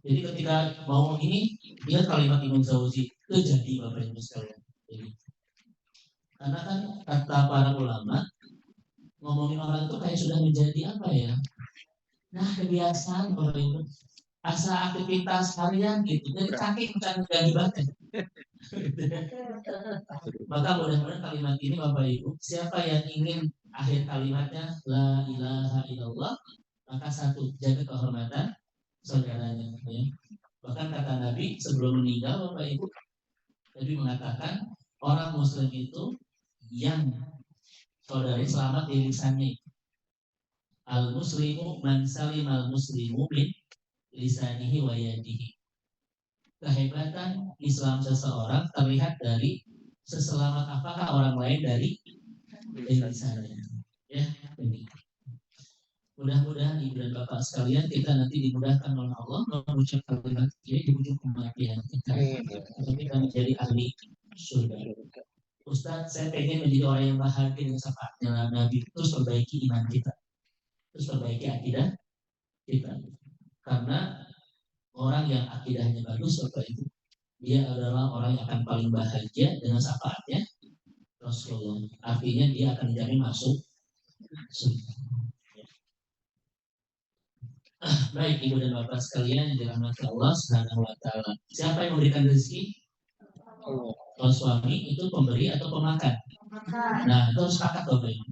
Jadi ketika mau ini, dia kalimat Imam Jauzi itu jadi Bapak Ibu sekalian. Jadi, karena kan kata para ulama, ngomongin orang itu kayak sudah menjadi apa ya? Nah kebiasaan Bapak Ibu, asa aktivitas harian gitu. Jadi sakit bukan ibadah. Maka mudah-mudahan kalimat ini Bapak Ibu, siapa yang ingin akhir kalimatnya la ilaha illallah, maka satu, jaga kehormatan saudaranya. Ya. Bahkan kata Nabi sebelum meninggal Bapak Ibu, Nabi mengatakan orang Muslim itu yang saudaranya selamat di lisannya. Al muslimu man salim al muslimu min lisanihi wa yadihi. Kehebatan Islam seseorang terlihat dari seselamat apakah orang lain dari lisannya. Ya, ini. Mudah-mudahan Ibu dan Bapak sekalian kita nanti dimudahkan oleh Allah mengucap kalimat ini di ujung kematian kita. Untuk kita menjadi ahli surga. Ustadz, saya pengen menjadi orang yang bahagia dengan syafaatnya Nabi. Terus perbaiki iman kita. Terus perbaiki akidah kita. Karena orang yang akidahnya bagus, Bapak Ibu, dia adalah orang yang akan paling bahagia dengan syafaatnya Rasulullah. Artinya dia akan dijamin masuk surga. Baik Ibu dan Bapak sekalian yang dirahmati Allah Subhanahu wa taala. Siapa yang memberikan rezeki? Kalau suami itu pemberi atau pemakan? Nah, itu harus sepakat Bapak Ibu.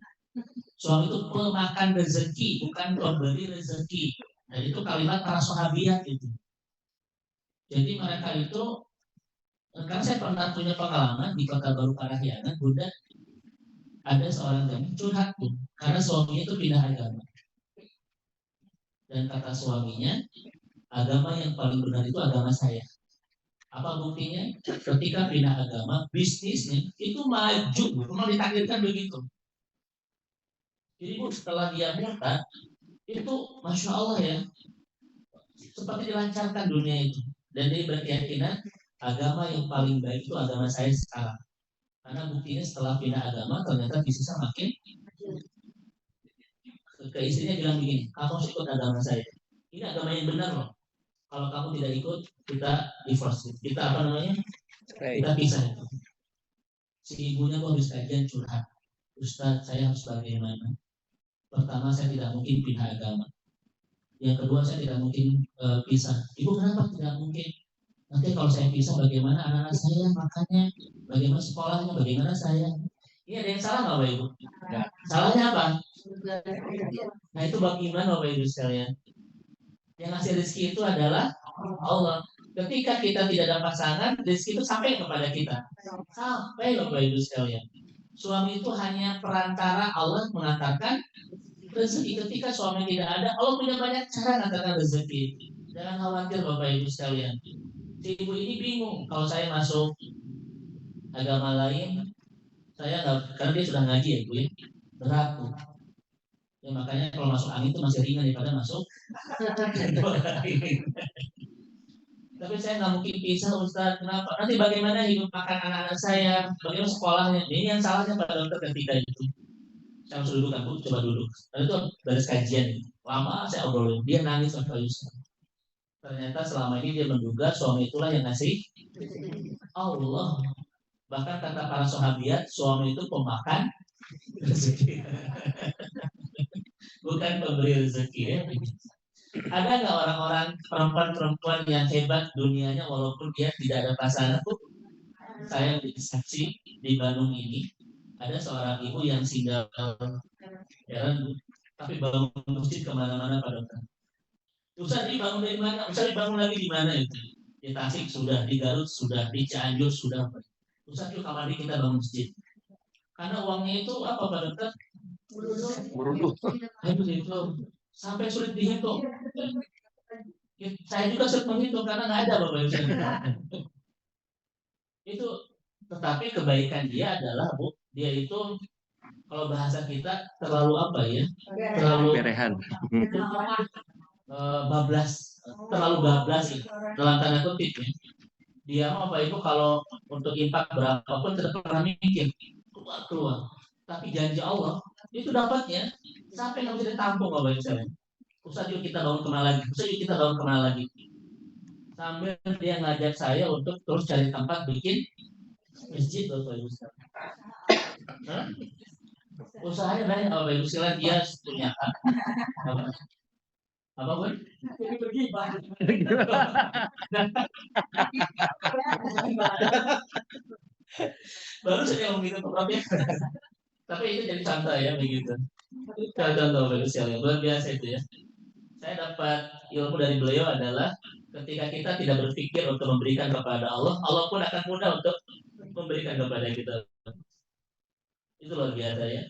Suami itu pemakan rezeki, bukan pemberi rezeki. Dan itu kalimat para sahabiat itu. Jadi mereka itu, karena saya pernah punya pengalaman di Kota Baru Parahyangan, Bunda, ada seorang yang curhat tuh, karena suaminya itu pindah agama. Dan kata suaminya, agama yang paling benar itu agama saya. Apa buktinya? Ketika pindah agama, bisnisnya itu maju, memang ditakdirkan begitu. Jadi Bu, setelah dia murtad, itu Masya Allah ya, seperti dilancarkan dunia itu. Dan dia berkeyakinan, agama yang paling baik itu agama saya sekarang. Karena buktinya setelah pindah agama, ternyata bisnisnya makin. Ke istrinya bilang begini, kamu harus ikut agama saya. Ini agama yang benar loh. Kalau kamu tidak ikut, kita divorce. Kita apa namanya? Kita pisah. Si ibunya kok habis kajian curhat. Ustadz, saya harus bagaimana? Pertama, saya tidak mungkin pindah agama. Yang kedua, saya tidak mungkin pisah. Ibu kenapa tidak mungkin? Nanti kalau saya pisah, bagaimana anak-anak saya makannya? Bagaimana sekolahnya? Bagaimana saya? Ini ada yang salah nggak Bapak Ibu? Salahnya apa? Nah itu bab iman Bapak Ibu sekalian. Yang ngasih rezeki itu adalah Allah. Ketika kita tidak ada pasangan, rezeki itu sampai kepada kita. Sampai Bapak Ibu sekalian. Suami itu hanya perantara Allah mengantarkan rezeki. Ketika suami tidak ada, Allah punya banyak cara mengantarkan rezeki. Jangan khawatir Bapak Ibu sekalian. Si ibu ini bingung kalau saya masuk agama lain, saya nggak, karena dia sudah ngaji ya Bu ya, berat Bu. Ya makanya kalau masuk angin itu masih ringan daripada masuk. Tapi saya nggak mungkin pisah Ustaz. Kenapa? Nanti bagaimana hidup makan anak-anak saya? Bagaimana sekolahnya? Ini yang salahnya Pak Dokter ketika itu. Saya harus duduk kan Bu, coba duduk. Lalu itu beres kajian itu. Lama saya obrolin. Dia nangis sampai Ustaz. Ternyata selama ini dia menduga suami itulah yang ngasih Allah. Bahkan kata para sahabiat, suami itu pemakan rezeki. Bukan pemberi rezeki ya. Ada nggak orang-orang perempuan-perempuan yang hebat dunianya walaupun dia tidak ada pasangan? Saya menjadi saksi di Bandung ini ada seorang ibu yang single, tapi bangun masjid kemana-mana Pak Dokter. Ustaz dibangun dari mana? Ustaz dibangun lagi di mana itu? Di Tasik sudah, di Garut sudah, di Cianjur sudah. Ustaz yuk kamar ini kita bangun masjid. Karena uangnya itu apa Pak Dokter? Merunduk. Itu sampai sulit dihitung. Saya juga sulit menghitung karena nggak ada Bapak Ibu. Itu tetapi kebaikan dia adalah Bu, dia itu kalau bahasa kita terlalu apa ya? Terlalu Berehan. bablas, terlalu bablas ya, dalam tanda kutip ya. Dia mau Bapak Ibu kalau untuk infak berapapun tidak pernah mikir keluar. Tapi janji Allah itu dapatnya sampai nggak bisa ditampung Bapak Ibu sekalian. Ustaz yuk kita bangun kemana lagi? Ustaz yuk kita bangun kemana lagi? Sambil dia ngajak saya untuk terus cari tempat bikin masjid Bapak Ibu sekalian. Usahanya banyak Bapak Ibu sekalian, dia punya apa Bu? Jadi pergi baru saja ngomong gitu Prof ya. Tapi itu jadi santai ya begitu. Contoh Bapak Ibu sekalian, luar biasa itu ya. Saya dapat ilmu dari beliau adalah ketika kita tidak berpikir untuk memberikan kepada Allah, Allah pun akan mudah untuk memberikan kepada kita. Itu luar biasa ya.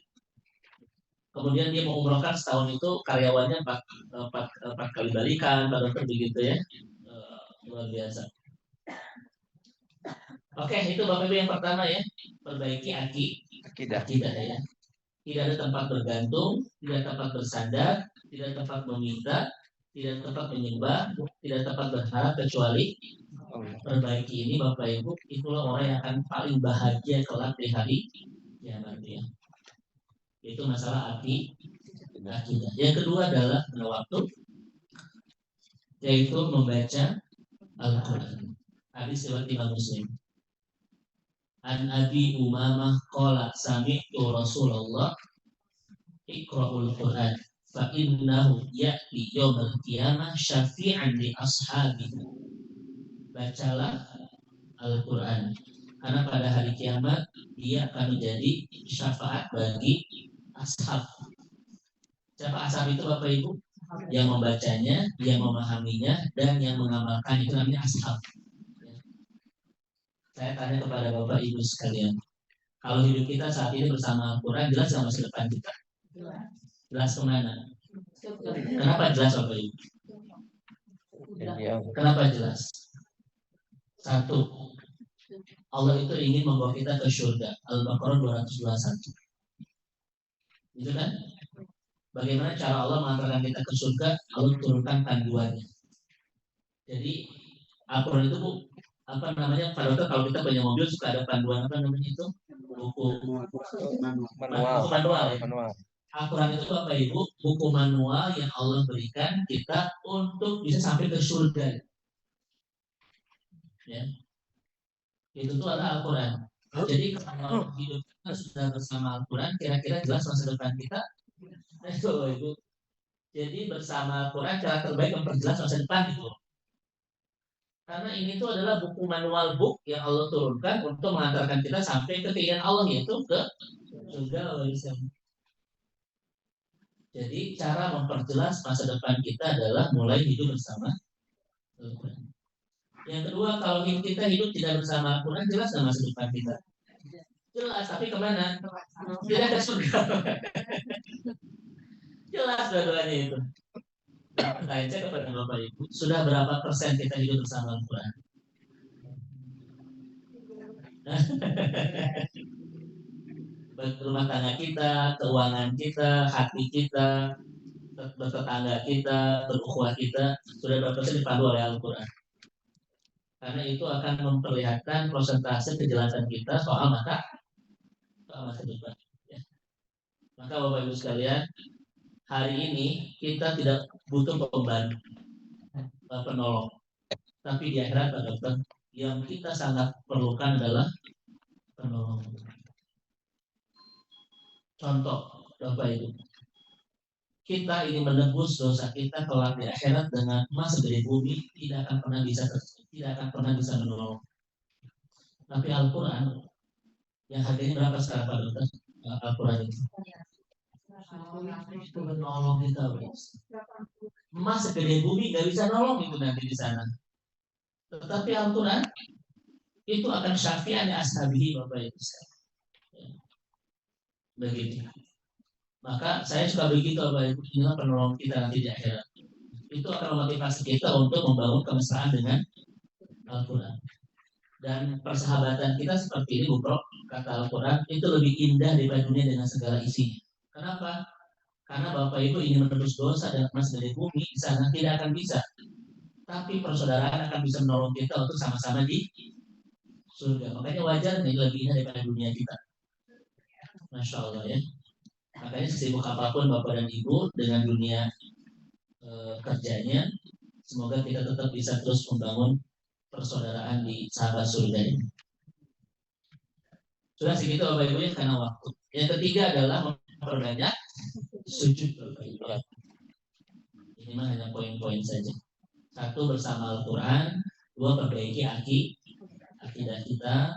Kemudian dia mengumrohkan setahun itu karyawannya 4 kali balikan, pada begitu ya. Luar biasa. Oke, itu Bapak Ibu yang pertama ya. Perbaiki akidah ya. Tidak ada tempat bergantung, tidak tempat bersandar, tidak tempat meminta, tidak tempat menyembah, tidak tempat berharap kecuali perbaiki ini Bapak Ibu, itulah orang yang akan paling bahagia kelak di hari kiamat ya. Itu masalah akidah. Yang kedua adalah pada waktu yaitu membaca Al-Quran. Hadis riwayat Imam Muslim. An Abi Umamah qala sami'tu Rasulullah iqra'ul Quran fa innahu ya'ti yaumil qiyamah syafi'an li ashabihi. Bacalah Al-Quran karena pada hari kiamat dia akan menjadi syafaat bagi ashab. Siapa ashab itu Bapak Ibu? Yang membacanya, yang memahaminya, dan yang mengamalkan itu namanya ashab. Saya tanya kepada Bapak Ibu sekalian, kalau hidup kita saat ini bersama Al-Quran, jelas nggak masa depan kita? Jelas kemana? Kenapa jelas Bapak Ibu? Kenapa jelas? Satu, Allah itu ingin membawa kita ke surga. Al-Baqarah 221. Itu kan? Bagaimana cara Allah mengantarkan kita ke surga? Allah turunkan panduannya. Jadi Al-Quran itu Bu, apa namanya, Pak Dokter, kalau kita punya mobil suka ada panduan apa namanya itu? Buku manual ya. Al-Quran itu Bapak Ibu buku manual yang Allah berikan kita untuk bisa sampai ke surga. Ya. Itu tuh adalah Al-Quran. Jadi kalau hidup kita sudah bersama Al-Quran, kira-kira jelas masa depan kita. Itu Ibu. Jadi bersama Al-Quran cara terbaik memperjelas masa depan itu. Karena ini tuh adalah buku manual book yang Allah turunkan untuk mengantarkan kita sampai ke keinginan Allah, yaitu ke surga Allah bisa. Jadi cara memperjelas masa depan kita adalah mulai hidup bersama Al-Quran. Yang kedua, kalau kita hidup tidak bersama Al-Quran, jelas nggak masa depan kita? Jelas, tapi kemana? Tidak ke surga. Jelas dua-duanya itu. Pertanyaan saya kepada Bapak Ibu, sudah berapa persen kita hidup bersama Al-Quran? Rumah tangga kita, keuangan kita, hati kita, bertetangga kita, berukhuwah kita, sudah berapa persen dipandu oleh Al-Quran? Karena itu akan memperlihatkan persentase kejelasan kita soal masa depan. Ya. Maka Bapak Ibu sekalian, hari ini kita tidak butuh pembantu, penolong. Tapi di akhirat Pak Dokter, yang kita sangat perlukan adalah penolong. Contoh Bapak Ibu, kita ini menebus dosa kita kelak di akhirat dengan emas segede bumi tidak akan pernah bisa menolong. Tapi Al-Quran yang harganya berapa sekarang Pak Dokter? Al-Quran itu menolong kita. Emas segede bumi nggak bisa nolong itu nanti di sana. Tetapi Al-Quran itu akan syafi'an ashabihi Bapak Ibu. Begitu. Maka saya suka begitu Bapak Ibu, inilah penolong kita nanti di akhirat. Itu akan memotivasi kita untuk membangun kemesraan dengan Al-Quran. Dan persahabatan kita seperti ini, Bro, kata Al-Quran, itu lebih indah daripada dunia dengan segala isinya. Kenapa? Karena Bapak Ibu ingin menebus dosa dan emas dari bumi, di sana tidak akan bisa. Tapi persaudaraan akan bisa menolong kita untuk sama-sama di surga. Makanya wajar nih lebih indah daripada dunia kita. Masya Allah ya. Makanya sesibuk apapun Bapak dan Ibu dengan dunia kerjanya, semoga kita tetap bisa terus membangun persaudaraan di sahabat surga ini. Sudah segitu Bapak Ibu ya karena waktu. Yang ketiga adalah memperbanyak sujud Bapak Ibu. Ini mah hanya poin-poin saja. Satu, bersama Al-Quran. Dua, perbaiki akidah kita.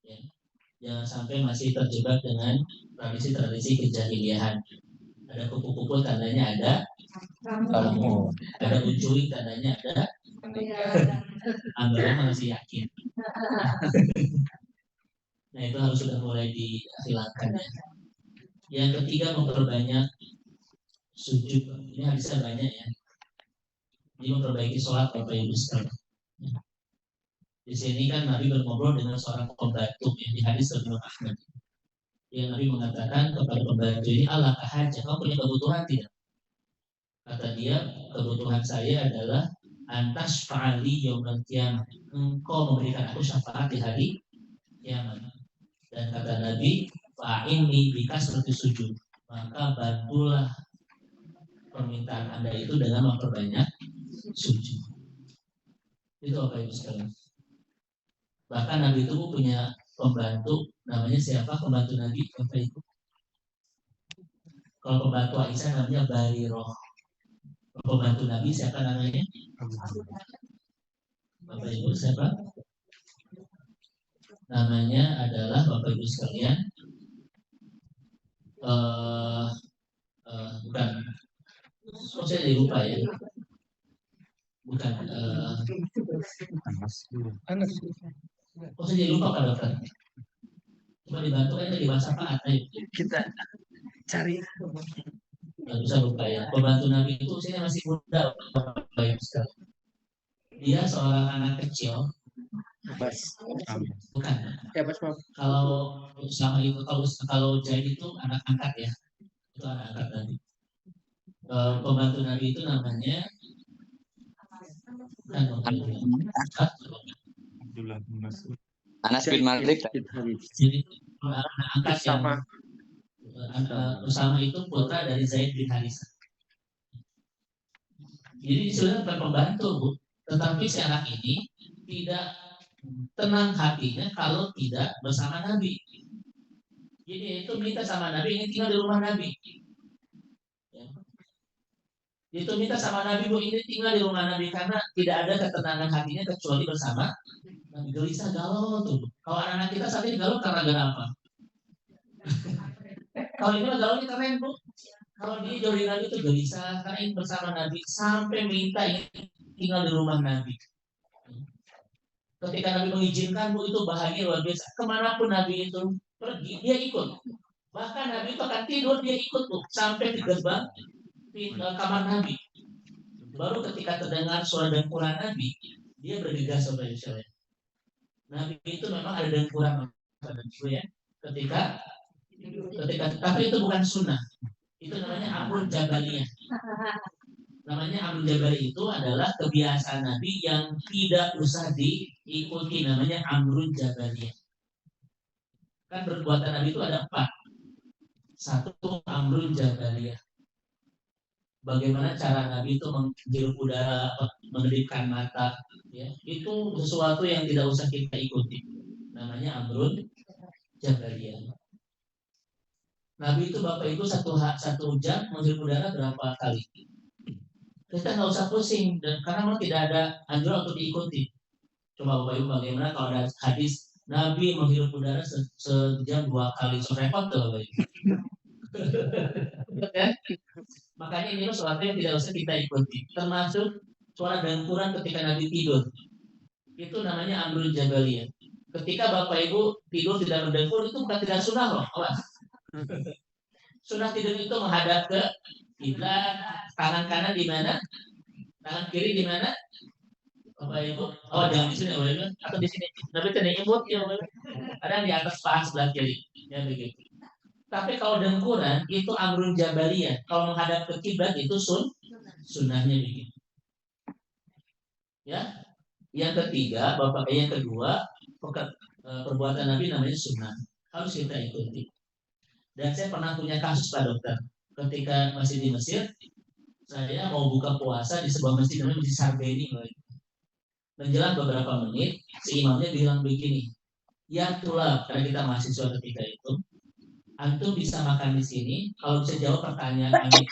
Ya. Jangan sampai masih terjebak dengan tradisi-tradisi kejahiliahan. Ada kupu-kupu tandanya ada kamu. Ada ucuy tandanya ada Ambilnya masih yakin. Nah itu harus sudah mulai dihilangkan ya. Yang ketiga, memperbanyak sujud. Ini hadisnya banyak ya. Jadi memperbaiki sholat Bapak Ibu sekalian. Di sini kan Nabi berngobrol dengan seorang pembantu yang di hadis Ibnu Ahmad. Yang Nabi mengatakan kepada pembantu ini, Allah kahajah, kamu punya kebutuhan tidak? Kata dia, kebutuhan saya adalah antas fa'ali yaumil qiyamah. Engkau memberikan aku syafaat di hari kiamat. Dan kata Nabi, fa'inni bika seperti sujud. Maka bantulah permintaan Anda itu dengan memperbanyak sujud. Itu apa Ibu sekalian. Bahkan Nabi itu punya pembantu, namanya siapa pembantu Nabi? Bapak Ibu. Kalau pembantu Aisyah namanya Bariroh. Pembantu Nabi siapa namanya? Bapak Ibu siapa? Namanya adalah Bapak Ibu sekalian. Bukan. Oh, saya jadi lupa ya. Bukan. Oh, saya jadi lupa Pak Dokter. Coba dibantu aja di bahasa Pak. Ayo. Kita cari. Nggak bisa lupa ya. Pembantu Nabi itu usianya masih muda. Bapak Ibu sekalian. Dia seorang anak kecil. Bas. Bukan. Ya, Bas. Kalau sama itu kalau Zaid itu anak angkat ya. Itu anak angkat Nabi. Pembantu Nabi itu namanya Anas bin Malik. Jadi anak angkat yang Usama itu putra dari Zaid bin Harisah. Jadi sebenarnya bukan pembantu, Bu. Tetapi si anak ini tidak tenang hatinya kalau tidak bersama Nabi. Jadi itu minta sama Nabi, ini tinggal di rumah Nabi. Ya. Itu minta sama Nabi, Bu, ini tinggal di rumah Nabi karena tidak ada ketenangan hatinya kecuali bersama Nabi. Gelisah galau tuh. Kalau anak-anak kita saat ini galau karena apa? Kalau ini mah gaulnya keren Bu. Kalau dia jauhi Nabi itu gelisah, karena ingin bersama Nabi sampai minta tinggal di rumah Nabi. Ketika Nabi mengizinkan Bu, itu bahagia luar biasa. Kemanapun Nabi itu pergi, dia ikut. Bahkan Nabi itu akan tidur, dia ikut Bu, sampai di gerbang kamar Nabi. Baru ketika terdengar suara dengkuran Nabi, dia bergegas Bapak Ibu sekalian. Nabi itu memang ada dengkuran Bapak Ibu ya. Ketika tapi itu bukan sunnah. Itu namanya amrun jabaliyah. Namanya amrun jabaliyah itu adalah kebiasaan Nabi yang tidak usah diikuti, namanya amrun jabaliyah. Kan perbuatan Nabi itu ada 4. 1 amrun jabaliyah. Bagaimana cara Nabi itu menghirup udara, mengedipkan mata, ya. Itu sesuatu yang tidak usah kita ikuti. Namanya amrun jabaliyah. Nabi itu Bapak Ibu 1 jam menghirup udara berapa kali? Kita nggak usah pusing, dan karena memang tidak ada anjuran untuk diikuti. Coba Bapak Ibu bagaimana kalau ada hadis Nabi menghirup udara sejam 2 kali, so repot tuh Bapak Ibu. Kan? Makanya ini sesuatu yang tidak usah kita ikuti. Termasuk suara dengkuran ketika Nabi tidur. Itu namanya amrul jabaliyah. Ketika Bapak Ibu tidur tidak berdengkur, itu bukan tidak sunnah loh. Awas. Sunnah tidur itu menghadap ke kiblat, tangan kanan di mana? Tangan kiri di mana? Bapak Ibu, oh jangan di sini Bapak Ibu, atau di sini. Nabi tidak imut ya Bapak Ibu. Ada di atas paha sebelah kiri, ya begitu. Tapi kalau dengkuran itu amrun jabaliyah. Kalau menghadap ke kiblat itu sunnahnya begitu. Ya. Yang ketiga, yang kedua, perbuatan Nabi namanya sunnah. Harus kita ikuti. Dan saya pernah punya kasus Pak Dokter. Ketika masih di Mesir, saya mau buka puasa di sebuah masjid namanya Masjid Sarbeni. Menjelang beberapa menit, si imamnya bilang begini, ya tulab, karena kita mahasiswa ketika itu, antum bisa makan di sini, kalau bisa jawab pertanyaan ini.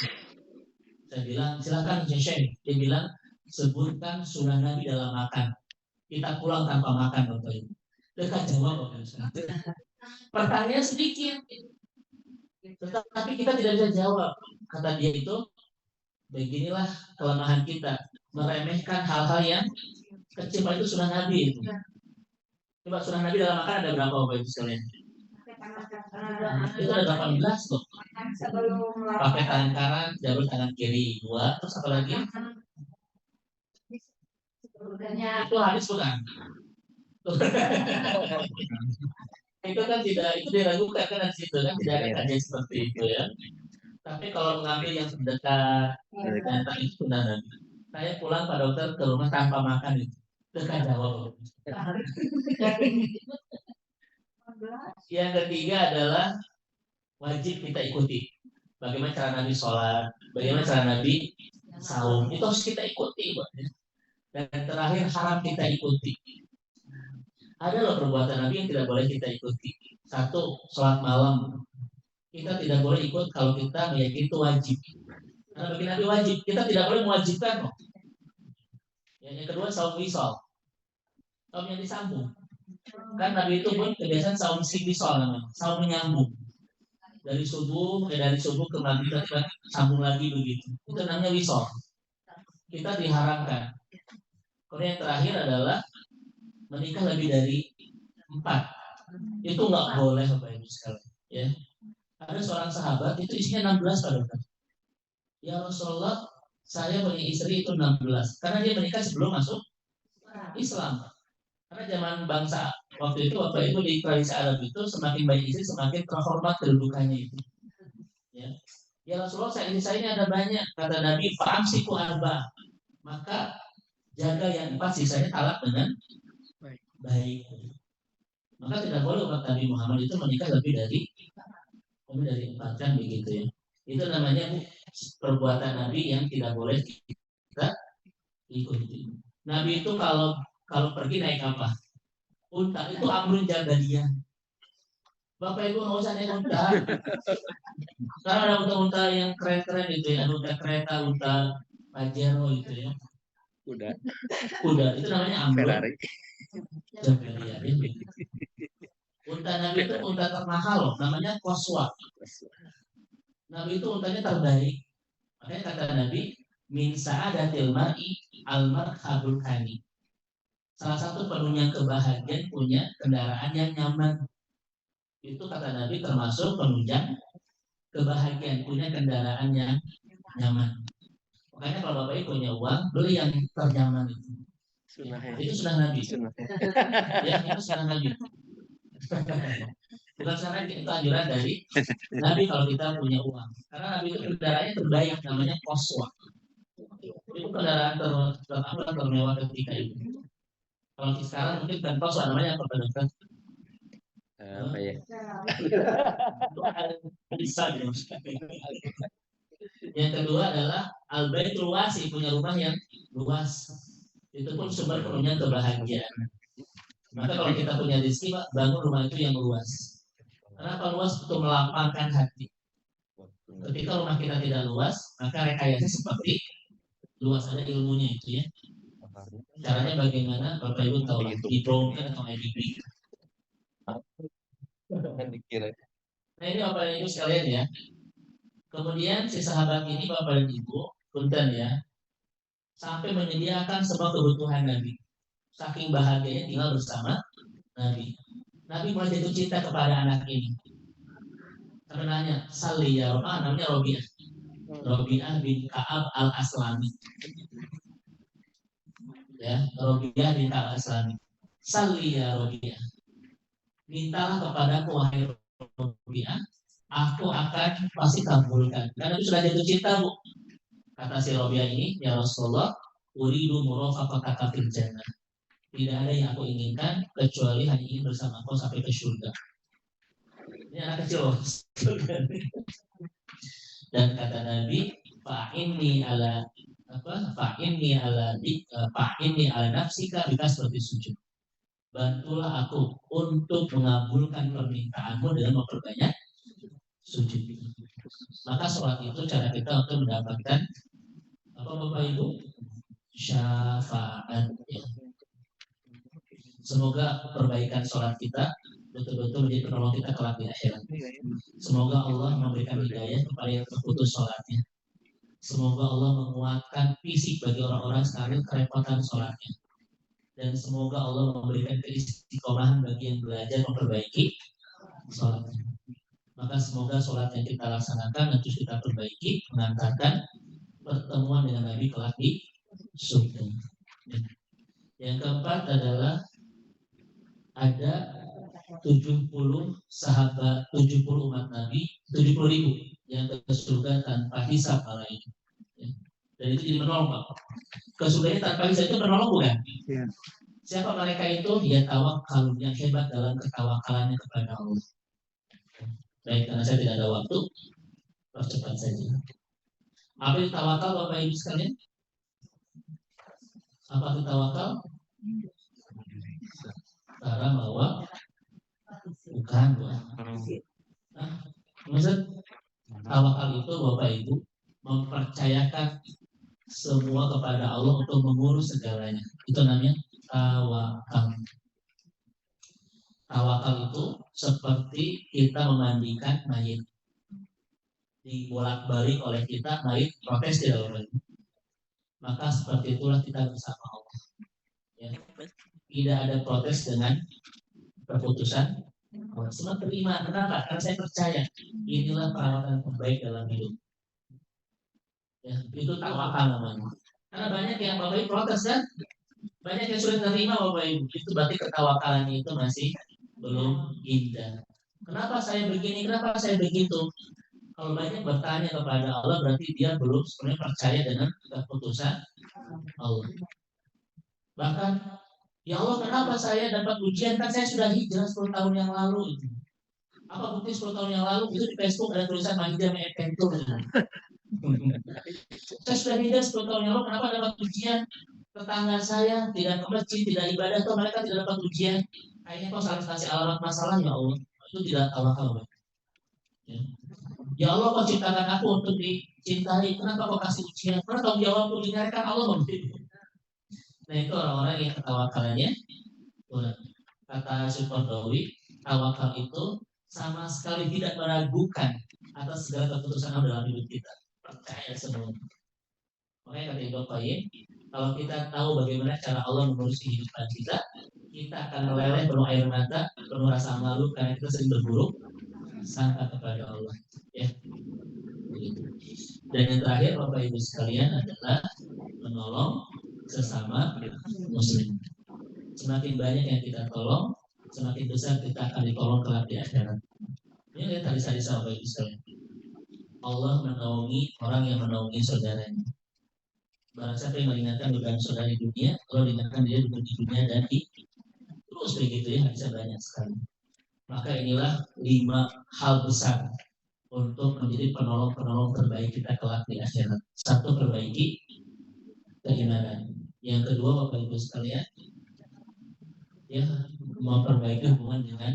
Saya bilang, silakan Syekh. Dia bilang, sebutkan sunnah Nabi dalam makan. Kita pulang tanpa makan, Bapak Ibu. Dekat jawab, Bapak Ibu. Pertanyaan sedikit. Tetapi kita tidak bisa jawab. Kata dia itu, beginilah kelemahan kita. Meremehkan hal-hal yang kecil, itu sunnah Nabi itu. Coba sunnah Nabi dalam makan ada berapa Bapak Ibu sekalian? Itu ada 18 loh. Pakai tangan kanan, jabul tangan kiri 2, terus apa lagi? Itu hadis bukan? Itu kan tidak, itu diragukan kan di situ kan, tidak ada kajian seperti itu ya. Tapi kalau mengambil yang terdekat, ternyata itu sunnah Nabi. Saya pulang Pak Dokter ke rumah tanpa makan itu. Dekat jawab. Yang ketiga adalah wajib kita ikuti. Bagaimana cara Nabi sholat, bagaimana cara Nabi saum, itu harus kita ikuti. Dan terakhir haram kita ikuti. Ada loh perbuatan Nabi yang tidak boleh kita ikuti. 1, sholat malam. Kita tidak boleh ikut kalau kita meyakini itu wajib. Karena bagi Nabi wajib, kita tidak boleh mewajibkan. Yang kedua, saum wisol. Saum yang disambung. Kan Nabi itu pun kebiasaan saum wisol namanya, saum menyambung. Dari subuh ke maghrib sambung lagi begitu. Itu namanya wisol. Kita diharamkan. Kemudian yang terakhir adalah menikah lebih dari 4. Itu nggak boleh Bapak Ibu sekalian. Ya. Ada seorang sahabat itu isinya 16 Pak Dokter. Ya Rasulullah, saya punya istri itu 16. Karena dia menikah sebelum masuk Islam. Karena zaman bangsa waktu itu Bapak Ibu di tradisi Arab itu semakin banyak istri semakin terhormat kedudukannya itu. Ya Rasulullah, saya ini ada banyak. Kata Nabi, fa'amsiku arba. Maka jaga yang 4, sisanya talak dengan baik. Maka tidak boleh umat Nabi Muhammad itu menikah lebih dari 4 kan begitu ya. Itu namanya perbuatan Nabi yang tidak boleh kita ikuti. Nabi itu kalau pergi naik apa? Unta. Itu amrun jabaliyah. Bapak Ibu nggak usah naik unta. Sekarang ada unta-unta yang keren-keren itu ya, unta kereta, unta Pajero itu ya. Kuda itu namanya amrun jabaliyah. Unta Nabi itu unta termahal loh, namanya Qaswa. Nabi itu untanya terbaik. Makanya kata Nabi, min sa'adatil mar'i al-marhabul hani. Salah satu penunjang kebahagiaan punya kendaraan yang nyaman. Itu kata Nabi termasuk penunjang kebahagiaan punya kendaraan yang nyaman. Makanya kalau Bapak Ibu punya uang, beli yang ternyaman itu. Sunnah ya. Itu sunnah Nabi. Sunnah. Ya, itu sunnah Nabi. Bukan sunnah Nabi, itu anjuran dari Nabi kalau kita punya uang. Karena Nabi itu kendaraannya terbaik, namanya Qaswa. Itu kendaraan termewah ketika itu. Kalau sekarang mungkin kan Qaswa namanya apa dokter? Apa ya? Bisa. Yang kedua adalah al-baitul wasi, punya rumah yang luas. Itu pun sumber penunjang kebahagiaan. Maka kalau kita punya rezeki, Pak, bangun rumah itu yang luas. Kenapa luas? Untuk melapangkan hati. Ketika rumah kita tidak luas, maka rekayasa seperti luas, ada ilmunya itu ya. Caranya bagaimana? Bapak Ibu tahu lah, di broker atau IDP. Nah ini Bapak Ibu sekalian ya. Kemudian si sahabat ini Bapak dan Ibu, punten ya, sampai menyediakan semua kebutuhan Nabi. Saking bahagianya tinggal bersama Nabi. Nabi mulai jatuh cinta kepada anak ini. Sampai nanya, Sali ya namanya Robiah. Robiah bin Ka'ab al-Aslami. Ya, Robiah bin Ka'ab al-Aslami. Sali ya Robiah. Mintalah kepadaku wahai Robiah, aku akan pasti kabulkan. Karena itu sudah jatuh cinta, Bu. Kata si Robiah ini, ya Rasulullah, uridu murafaqataka fil jannah. Tidak ada yang aku inginkan kecuali hanya ingin bersama kau sampai ke surga. Ini anak kecil. Dan kata Nabi, fa'inni ala nafsika seperti sujud. Bantulah aku untuk mengabulkan permintaanmu dengan memperbanyak sujud. Maka sholat itu cara kita untuk mendapatkan apa Bapak Ibu? Syafaat. Ya. Semoga perbaikan sholat kita betul-betul menjadi penolong kita kelak di akhirat. Semoga Allah memberikan hidayah kepada yang terputus sholatnya. Semoga Allah menguatkan fisik bagi orang-orang sekarang kerepotan sholatnya. Dan semoga Allah memberikan keistiqomahan bagi yang belajar memperbaiki sholatnya. Maka semoga sholat yang kita laksanakan dan terus kita perbaiki mengantarkan pertemuan dengan Nabi kelak di surga. Yang keempat adalah ada 70 sahabat, 70 umat Nabi, 70.000 yang ke surga tanpa hisab malah ini. Ya. Dan itu jadi menolong, Pak. Ke surganya tanpa hisab itu menolong bukan? Ya. Siapa mereka itu? Dia tawakal, yang hebat dalam ketawakalannya kepada Allah. Baik, karena saya tidak ada waktu, percepat saja. Apa itu tawakal, Bapak Ibu sekalian? Apa itu tawakal? Cara bahwa bukan. Nah, maksud tawakal itu Bapak Ibu mempercayakan semua kepada Allah untuk mengurus segalanya. Itu namanya tawakal. Tawakal itu seperti kita memandikan mayit. Dibolak-balik oleh kita, mayit protes tidak boleh. Maka seperti itulah kita bersama Allah. Ya. Tidak ada protes dengan keputusan Allah. Semua terima. Kenapa? Karena saya percaya inilah perawatan terbaik dalam hidup. Ya, itu tawakal namanya. Karena banyak yang Bapak Ibu protes kan? Banyak yang sudah terima Bapak Ibu. Itu berarti ketawakalannya itu masih belum indah. Kenapa saya begini? Kenapa saya begitu? Kalau banyak bertanya kepada Allah berarti dia belum sebenarnya percaya dengan keputusan Allah. Bahkan ya Allah, kenapa saya dapat ujian? Kan saya sudah hijrah 10 tahun yang lalu. Apa bukti 10 tahun yang lalu? Itu di Facebook ada tulisan Mahida Me'ekentur. Saya sudah hijrah 10 tahun yang lalu, kenapa dapat ujian? Tetangga saya tidak ke masjid, tidak ibadah, atau mereka tidak dapat ujian. Kayaknya kok harus kasih alamat masalah, ya Allah. Itu tidak tawakal. Ya Allah, kok ciptakan aku untuk dicintai. Kenapa kok kasih ujian? Karena tanggung jawab untuk dinyarikan Allah. Nah itu orang-orang yang ketawakalannya kurang. Kata Syukurdawi, tawakal itu sama sekali tidak meragukan atas segala keputusan Allah dalam hidup kita. Percaya semua. Makanya kata Ibnu Qayyim, kalau kita tahu bagaimana cara Allah mengurus kehidupan kita, kita akan meleleh penuh air mata, penuh rasa malu karena kita sering berburuk sangka kepada Allah. Ya, begitu. Dan yang terakhir Bapak Ibu sekalian adalah menolong sesama Muslim. Semakin banyak yang kita tolong, semakin besar kita akan ditolong kelak di akhirat. Ini lihat hadis-hadis Bapak Ibu sekalian. Allah menaungi orang yang menaungi saudaranya. Barang siapa yang meringankan beban saudara di dunia, Allah ringankan dia di dunia dan di terus begitu ya, bisa banyak sekali. Maka inilah 5 hal besar untuk menjadi penolong-penolong terbaik kita kelak di akhirat. 1, perbaiki keimanan. Yang kedua, Bapak Ibu sekalian, ya, memperbaiki hubungan dengan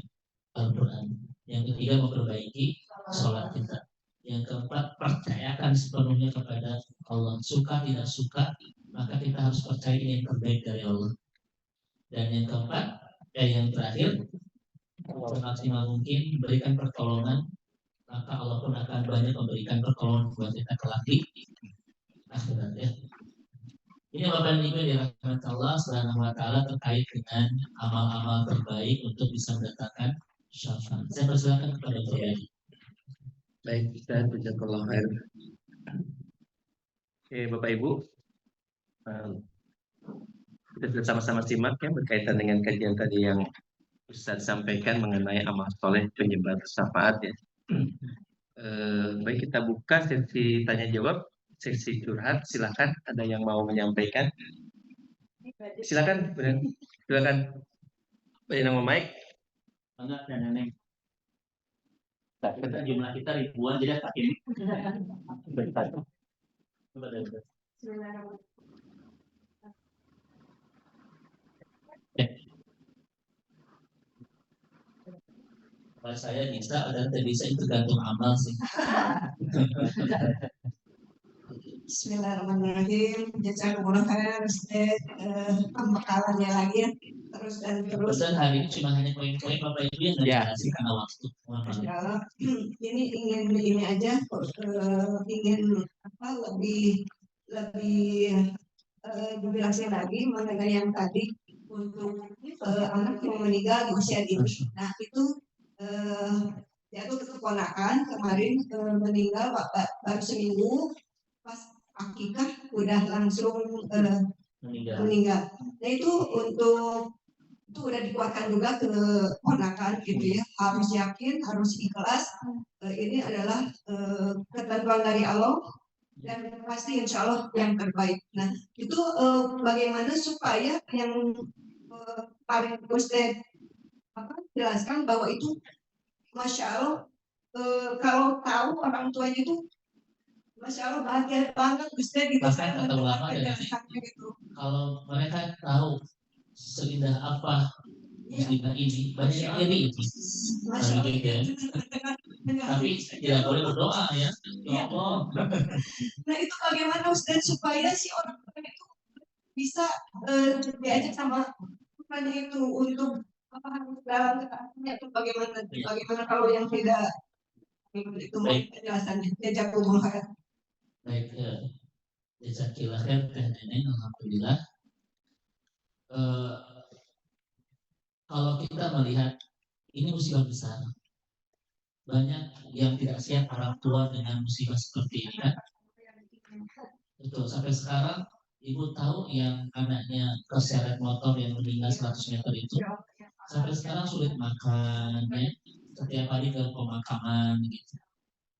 Al-Quran. Yang ketiga, memperbaiki sholat kita. Yang keempat, percayakan sepenuhnya kepada Allah. Suka tidak suka, maka kita harus percaya ini yang terbaik dari Allah. Dan yang keempat, yang terakhir, semaksimal mungkin berikan pertolongan, maka Allah pun akan banyak memberikan pertolongan buat kita kelak di akhirat ya. Ini Bapak Ibu dirahmati Allah Subhanahu wa taala terkait dengan amal-amal terbaik untuk bisa mendatangkan syafaat. Saya persilakan kepada Bapak Ibu. Baik, Ustaz, jazakallahu khair. Oke, Bapak Ibu, kita sudah sama-sama simak ya berkaitan dengan kajian tadi yang Ustaz sampaikan mengenai amal soleh penyebar syafaat ya. Baik, kita buka sesi tanya jawab, sesi curhat. Silakan, ada yang mau menyampaikan? Silakan, silakan. Bagi nama mic. Enggak, dan Neneng. Kita jumlah kita ribuan, jadi tak ini. Kalau saya bisa, ada tidak bisa itu tergantung amal sih. Bismillahirrahmanirrahim. Jazakumullah khairan Ustaz. Pembekalannya lagi ya. Terus dan terus. Dan hari ini cuma hanya poin-poin Bapak Ibu yang dikasih karena waktu. Kalau ini ingin ini aja, ingin apa lebih dijelaskan lagi mengenai yang tadi untuk anak yang meninggal di usia dini. Nah itu jatuh ke keponakan kemarin meninggal baru seminggu, pas akikah udah langsung meninggal. Nah itu udah dikuatkan juga ke ponakan gitu ya, harus yakin, harus ikhlas, ini adalah ketentuan dari Allah dan pasti insya Allah yang terbaik. Nah itu bagaimana supaya yang paling Ustaz jelaskan bahwa itu Masya Allah, kalau tahu orang tuanya itu Masya Allah bahagia banget Ustaz gitu. Bahkan kata ulama gitu. Kalau mereka tahu seindah apa musibah ini, banyak yang iri itu. Tapi tidak boleh berdoa ya. Ya Allah. Nah itu bagaimana Ustaz supaya si orang itu bisa diajak sama Tuhan itu untuk apa dalam ketaatannya itu bagaimana kalau yang tidak itu penjelasannya. Jazakumullah khair. Baik, jazakallahu khair Teh Neneng, alhamdulillah. Kalau kita melihat ini musibah besar, banyak yang tidak siap orang tua dengan musibah seperti ini kan. Betul, sampai sekarang Ibu tahu yang anaknya keseret motor yang meninggal 100 meter itu, sampai sekarang sulit makan ya, setiap hari ke pemakaman gitu.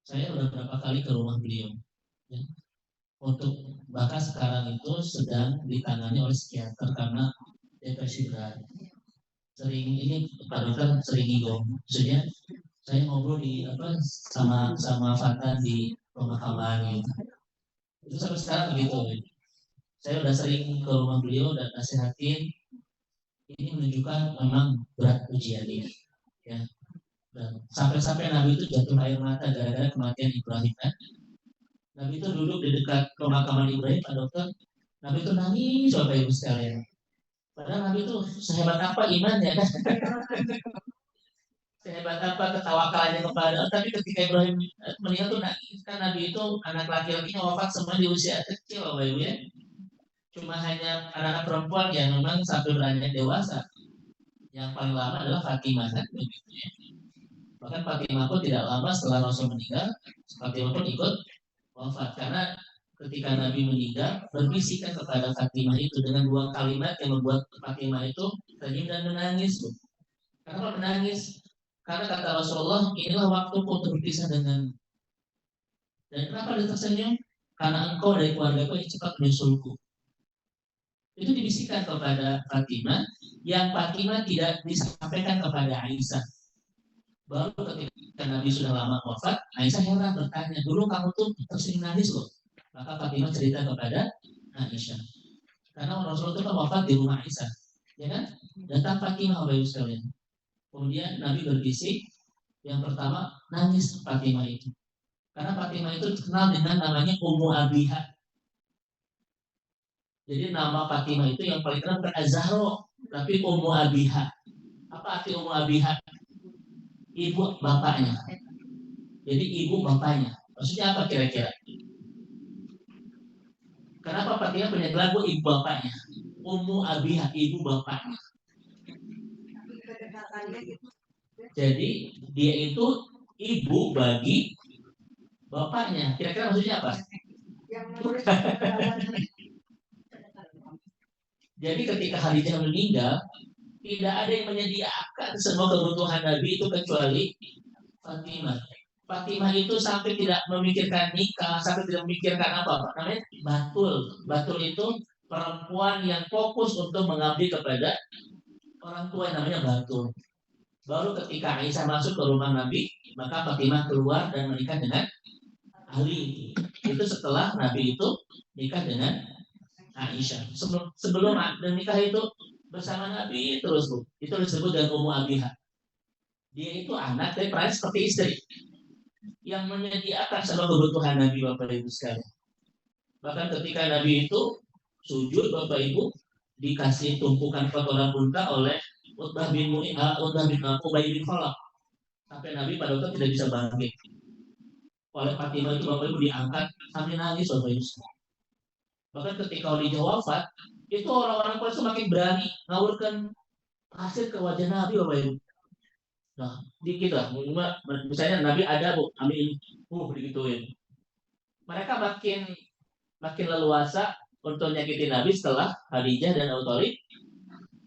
Saya udah berapa kali ke rumah beliau ya. Untuk bahkan sekarang itu sedang ditangani oleh psikiater karena depresi berat. Sering ini Pak Dokter sering ngigong, maksudnya saya ngobrol di sama Fatan di pemakaman gitu. Itu sampai sekarang begitu. Saya udah sering ke rumah beliau dan nasihatin. Ini menunjukkan memang berat ujian ini. Ya. Dan sampai-sampai Nabi itu jatuh air mata gara-gara kematian Ibrahim kan. Nabi itu duduk di dekat pemakaman Ibrahim, Pak Dokter. Nabi itu nangis, Bapak Ibu sekalian. Padahal Nabi itu sehebat apa imannya kan? sehebat apa ketawakalannya kepada Allah, tapi ketika Ibrahim meninggal tuh nangis. Kan Nabi itu anak laki-lakinya wafat semua di usia kecil, Bapak Ibu ya. Cuma hanya anak-anak perempuan yang memang sampai beranjak dewasa. Yang paling lama adalah Fatimah kan begitu ya. Bahkan Fatimah pun tidak lama setelah Rasul meninggal, Fatimah pun ikut wafat karena ketika Nabi meninggal berbisikan kepada Fatimah itu dengan dua kalimat yang membuat Fatimah itu tersenyum dan menangis. Kenapa menangis? Karena kata Rasulullah, inilah waktuku untuk berpisah dengan. Dan kenapa dia tersenyum? Karena engkau dari keluargaku yang cepat menyusulku. Itu dibisikkan kepada Fatimah, yang Fatimah tidak disampaikan kepada Aisyah. Baru ketika Nabi sudah lama wafat, Aisyah heran bertanya, dulu kamu tuh tersenyum nangis loh. Maka Fatimah cerita kepada Aisyah. Karena Rasulullah itu kan wafat di rumah Aisyah, ya kan? Datang Fatimah Bapak Ibu sekalian. Kemudian Nabi berbisik, yang pertama nangis Fatimah itu. Karena Fatimah itu dikenal dengan namanya Ummu Abiha. Jadi nama Fatimah itu yang paling terkenal bukan Az-Zahra, tapi Ummu Abiha. Apa arti Ummu Abiha? Ibu bapaknya. Jadi ibu bapaknya. Maksudnya apa kira-kira? Kenapa Fatimah punya gelar ibu bapaknya? Ummu Abiha, ibu bapaknya. Jadi dia itu ibu bagi bapaknya. Kira-kira maksudnya apa? Jadi ketika Khadijah meninggal, tidak ada yang menyediakan semua kebutuhan Nabi itu kecuali Fatimah. Fatimah itu sampai tidak memikirkan nikah, sampai tidak memikirkan apa namanya batul. Batul itu perempuan yang fokus untuk mengabdi kepada orang tua yang namanya batul. Baru ketika Aisyah masuk ke rumah Nabi, maka Fatimah keluar dan menikah dengan Ali. Itu setelah Nabi itu nikah dengan Aisyah. Sebelum nikah itu bersama Nabi terus Bu. Itu disebut dengan Ummu Abiha. Dia itu anak dari peran seperti istri yang menyediakan semua kebutuhan Nabi Bapak Ibu sekalian. Bahkan ketika Nabi itu sujud Bapak Ibu dikasih tumpukan kotoran unta oleh Utbah bin Ubay bin Khalaf. Sampai Nabi pada waktu tidak bisa bangkit. Oleh Fatimah itu Bapak Ibu diangkat sampai nangis Bapak Ibu. Bahkan ketika Khadijah wafat, itu orang-orang Quraisy semakin berani ngawurkan hasil ke wajah Nabi Bapak Ibu. Nah, dikit lah, misalnya Nabi ada Bu, amin, digituin. Mereka makin leluasa untuk nyakitin Nabi setelah Khadijah dan Abu Thalib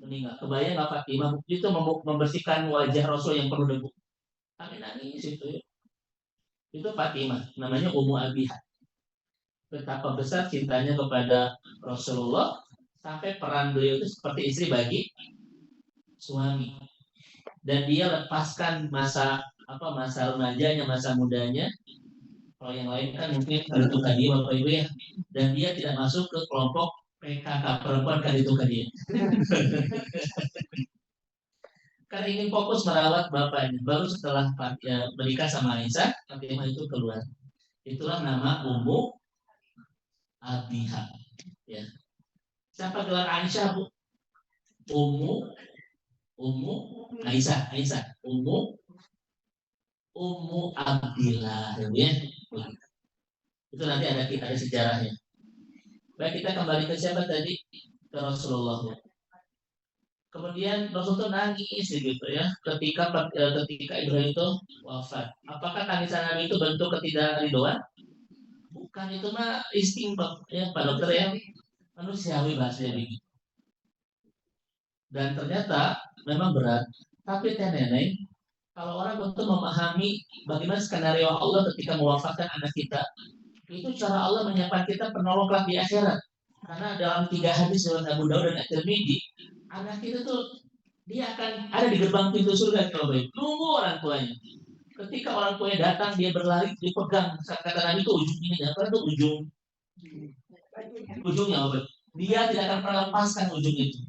meninggal. Kebayang nggak Fatimah itu membersihkan wajah Rasul yang penuh debu. Amin nangis itu ya. Itu Fatimah, namanya Ummu Abiha. Betapa besar cintanya kepada Rasulullah sampai peran beliau itu seperti istri bagi suami. Dan dia lepaskan masa remajanya, masa mudanya. Kalau yang lain kan mungkin itu tadi Bapak Ibu ya. Dan dia tidak masuk ke kelompok PKK perempuan kan itu dia. Kan ingin fokus merawat bapaknya. Baru setelah menikah sama Aisyah, Fatimah itu keluar. Itulah nama Ummu Abiha. Ya. Siapa gelar Aisyah Bu? Ummu Aisyah, Ummu Abdillah, ya. Itu nanti ada sejarahnya. Baik, kita kembali ke siapa tadi? Ke Rasulullah. Kemudian Rasul itu nangis gitu ya, ketika Ibrahim itu wafat. Apakah tangisan Nabi itu bentuk ketidakridhoan? Bukan, itu mah insting ya Pak Dokter ya, manusiawi bahasanya begitu. Dan ternyata memang berat. Tapi Neneng, kalau orang untuk memahami bagaimana skenario Allah ketika mewafatkan anak kita, itu cara Allah menyiapkan kita penolong kelak di akhirat. Karena dalam 3 hadis riwayat Abu Daud dan At-Tirmidzi, anak kita tuh dia akan ada di gerbang pintu surga kalau baik. Nunggu orang tuanya. Ketika orang tuanya datang, dia berlari, dipegang. Kata Nabi itu ujung ini, apa itu ujungnya apa? Dia tidak akan pernah lepaskan ujung itu.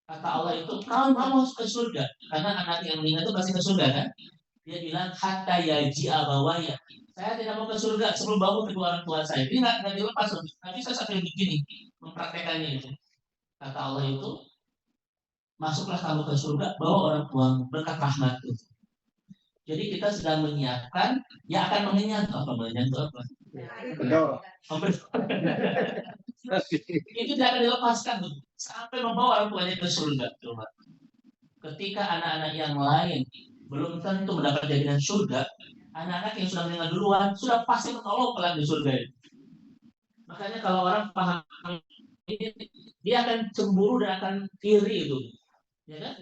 Kata Allah itu, kamu harus ke surga. Karena anak yang meninggal itu pasti ke surga kan? Dia bilang, hatta yaji abawaya. Saya tidak mau ke surga sebelum bangun kedua orang tua saya. Ini nggak dilepas. Nanti saya sampai begini mempraktekannya itu. Kata Allah itu, masuklah kamu ke surga, bawa orang tuamu berkat rahmat itu. Jadi kita sedang menyiapkan yang akan mengenyang. Apa mengenyang itu apa? Betul. Itu tidak akan dilepaskan tuh, sampai membawa orang tuanya ke surga. Coba. Ketika anak-anak yang lain belum tentu mendapat jaminan surga, anak-anak yang sudah meninggal duluan sudah pasti menolong kelak di surga itu. Makanya kalau orang paham ini, dia akan cemburu dan akan iri itu, ya kan?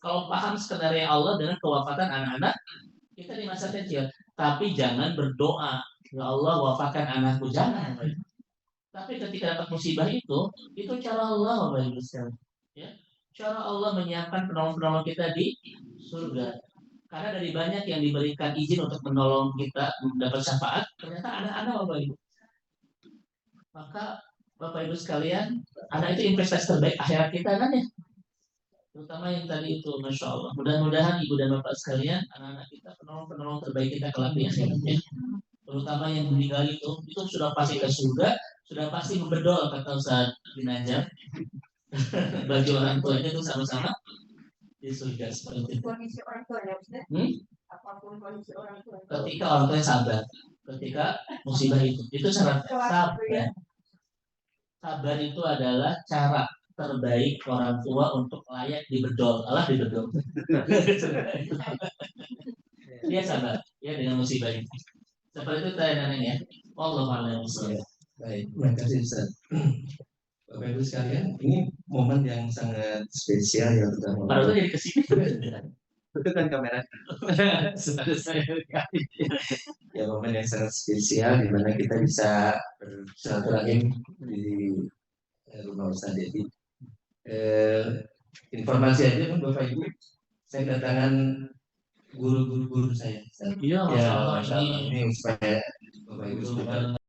Kalau paham skenario Allah dengan kewafatan anak-anak kita di masa kecil, tapi jangan berdoa, ya Allah wafatkan anakku, jangan. Tapi ketika dapat musibah itu cara Allah, Bapak Ibu sekalian. Ya, cara Allah menyiapkan penolong-penolong kita di surga. Karena dari banyak yang diberikan izin untuk menolong kita mendapat syafaat, ternyata anak-anak, Bapak Ibu. Maka Bapak Ibu sekalian, anak itu investasi terbaik akhirat kita kan ya. Terutama yang tadi itu, Masya Allah. Mudah-mudahan Ibu dan Bapak sekalian, anak-anak kita penolong-penolong terbaik kita kelak di akhiratnya. Terutama yang meninggal itu sudah pasti ke surga, sudah pasti membedol kata Ustaz bin Najam. Bagi orang tuanya itu sama-sama di surga seperti itu. Kondisi orang tua ya, Ustaz. Apapun kondisi orang tua. Ketika orang tuanya sabar, ketika musibah itu syarat sabar. Sabar itu adalah cara terbaik orang tua untuk layak dibedol. Allah dibedol. Dia sabar ya dengan musibah itu. Seperti itu tanya ya. Wallahu a'lam. Baik, terima kasih Ustaz. Bapak Ibu sekalian, ini momen yang sangat spesial ya sudah Baru tuh jadi kesini. itu kan kamera. Ya momen yang sangat spesial di mana kita bisa bersilaturahim di rumah Ustaz Dedi. Informasi aja pun Bapak Ibu, saya kedatangan guru-guru saya. Iya, Ya, Masya Allah. ini supaya Bapak Ibu semua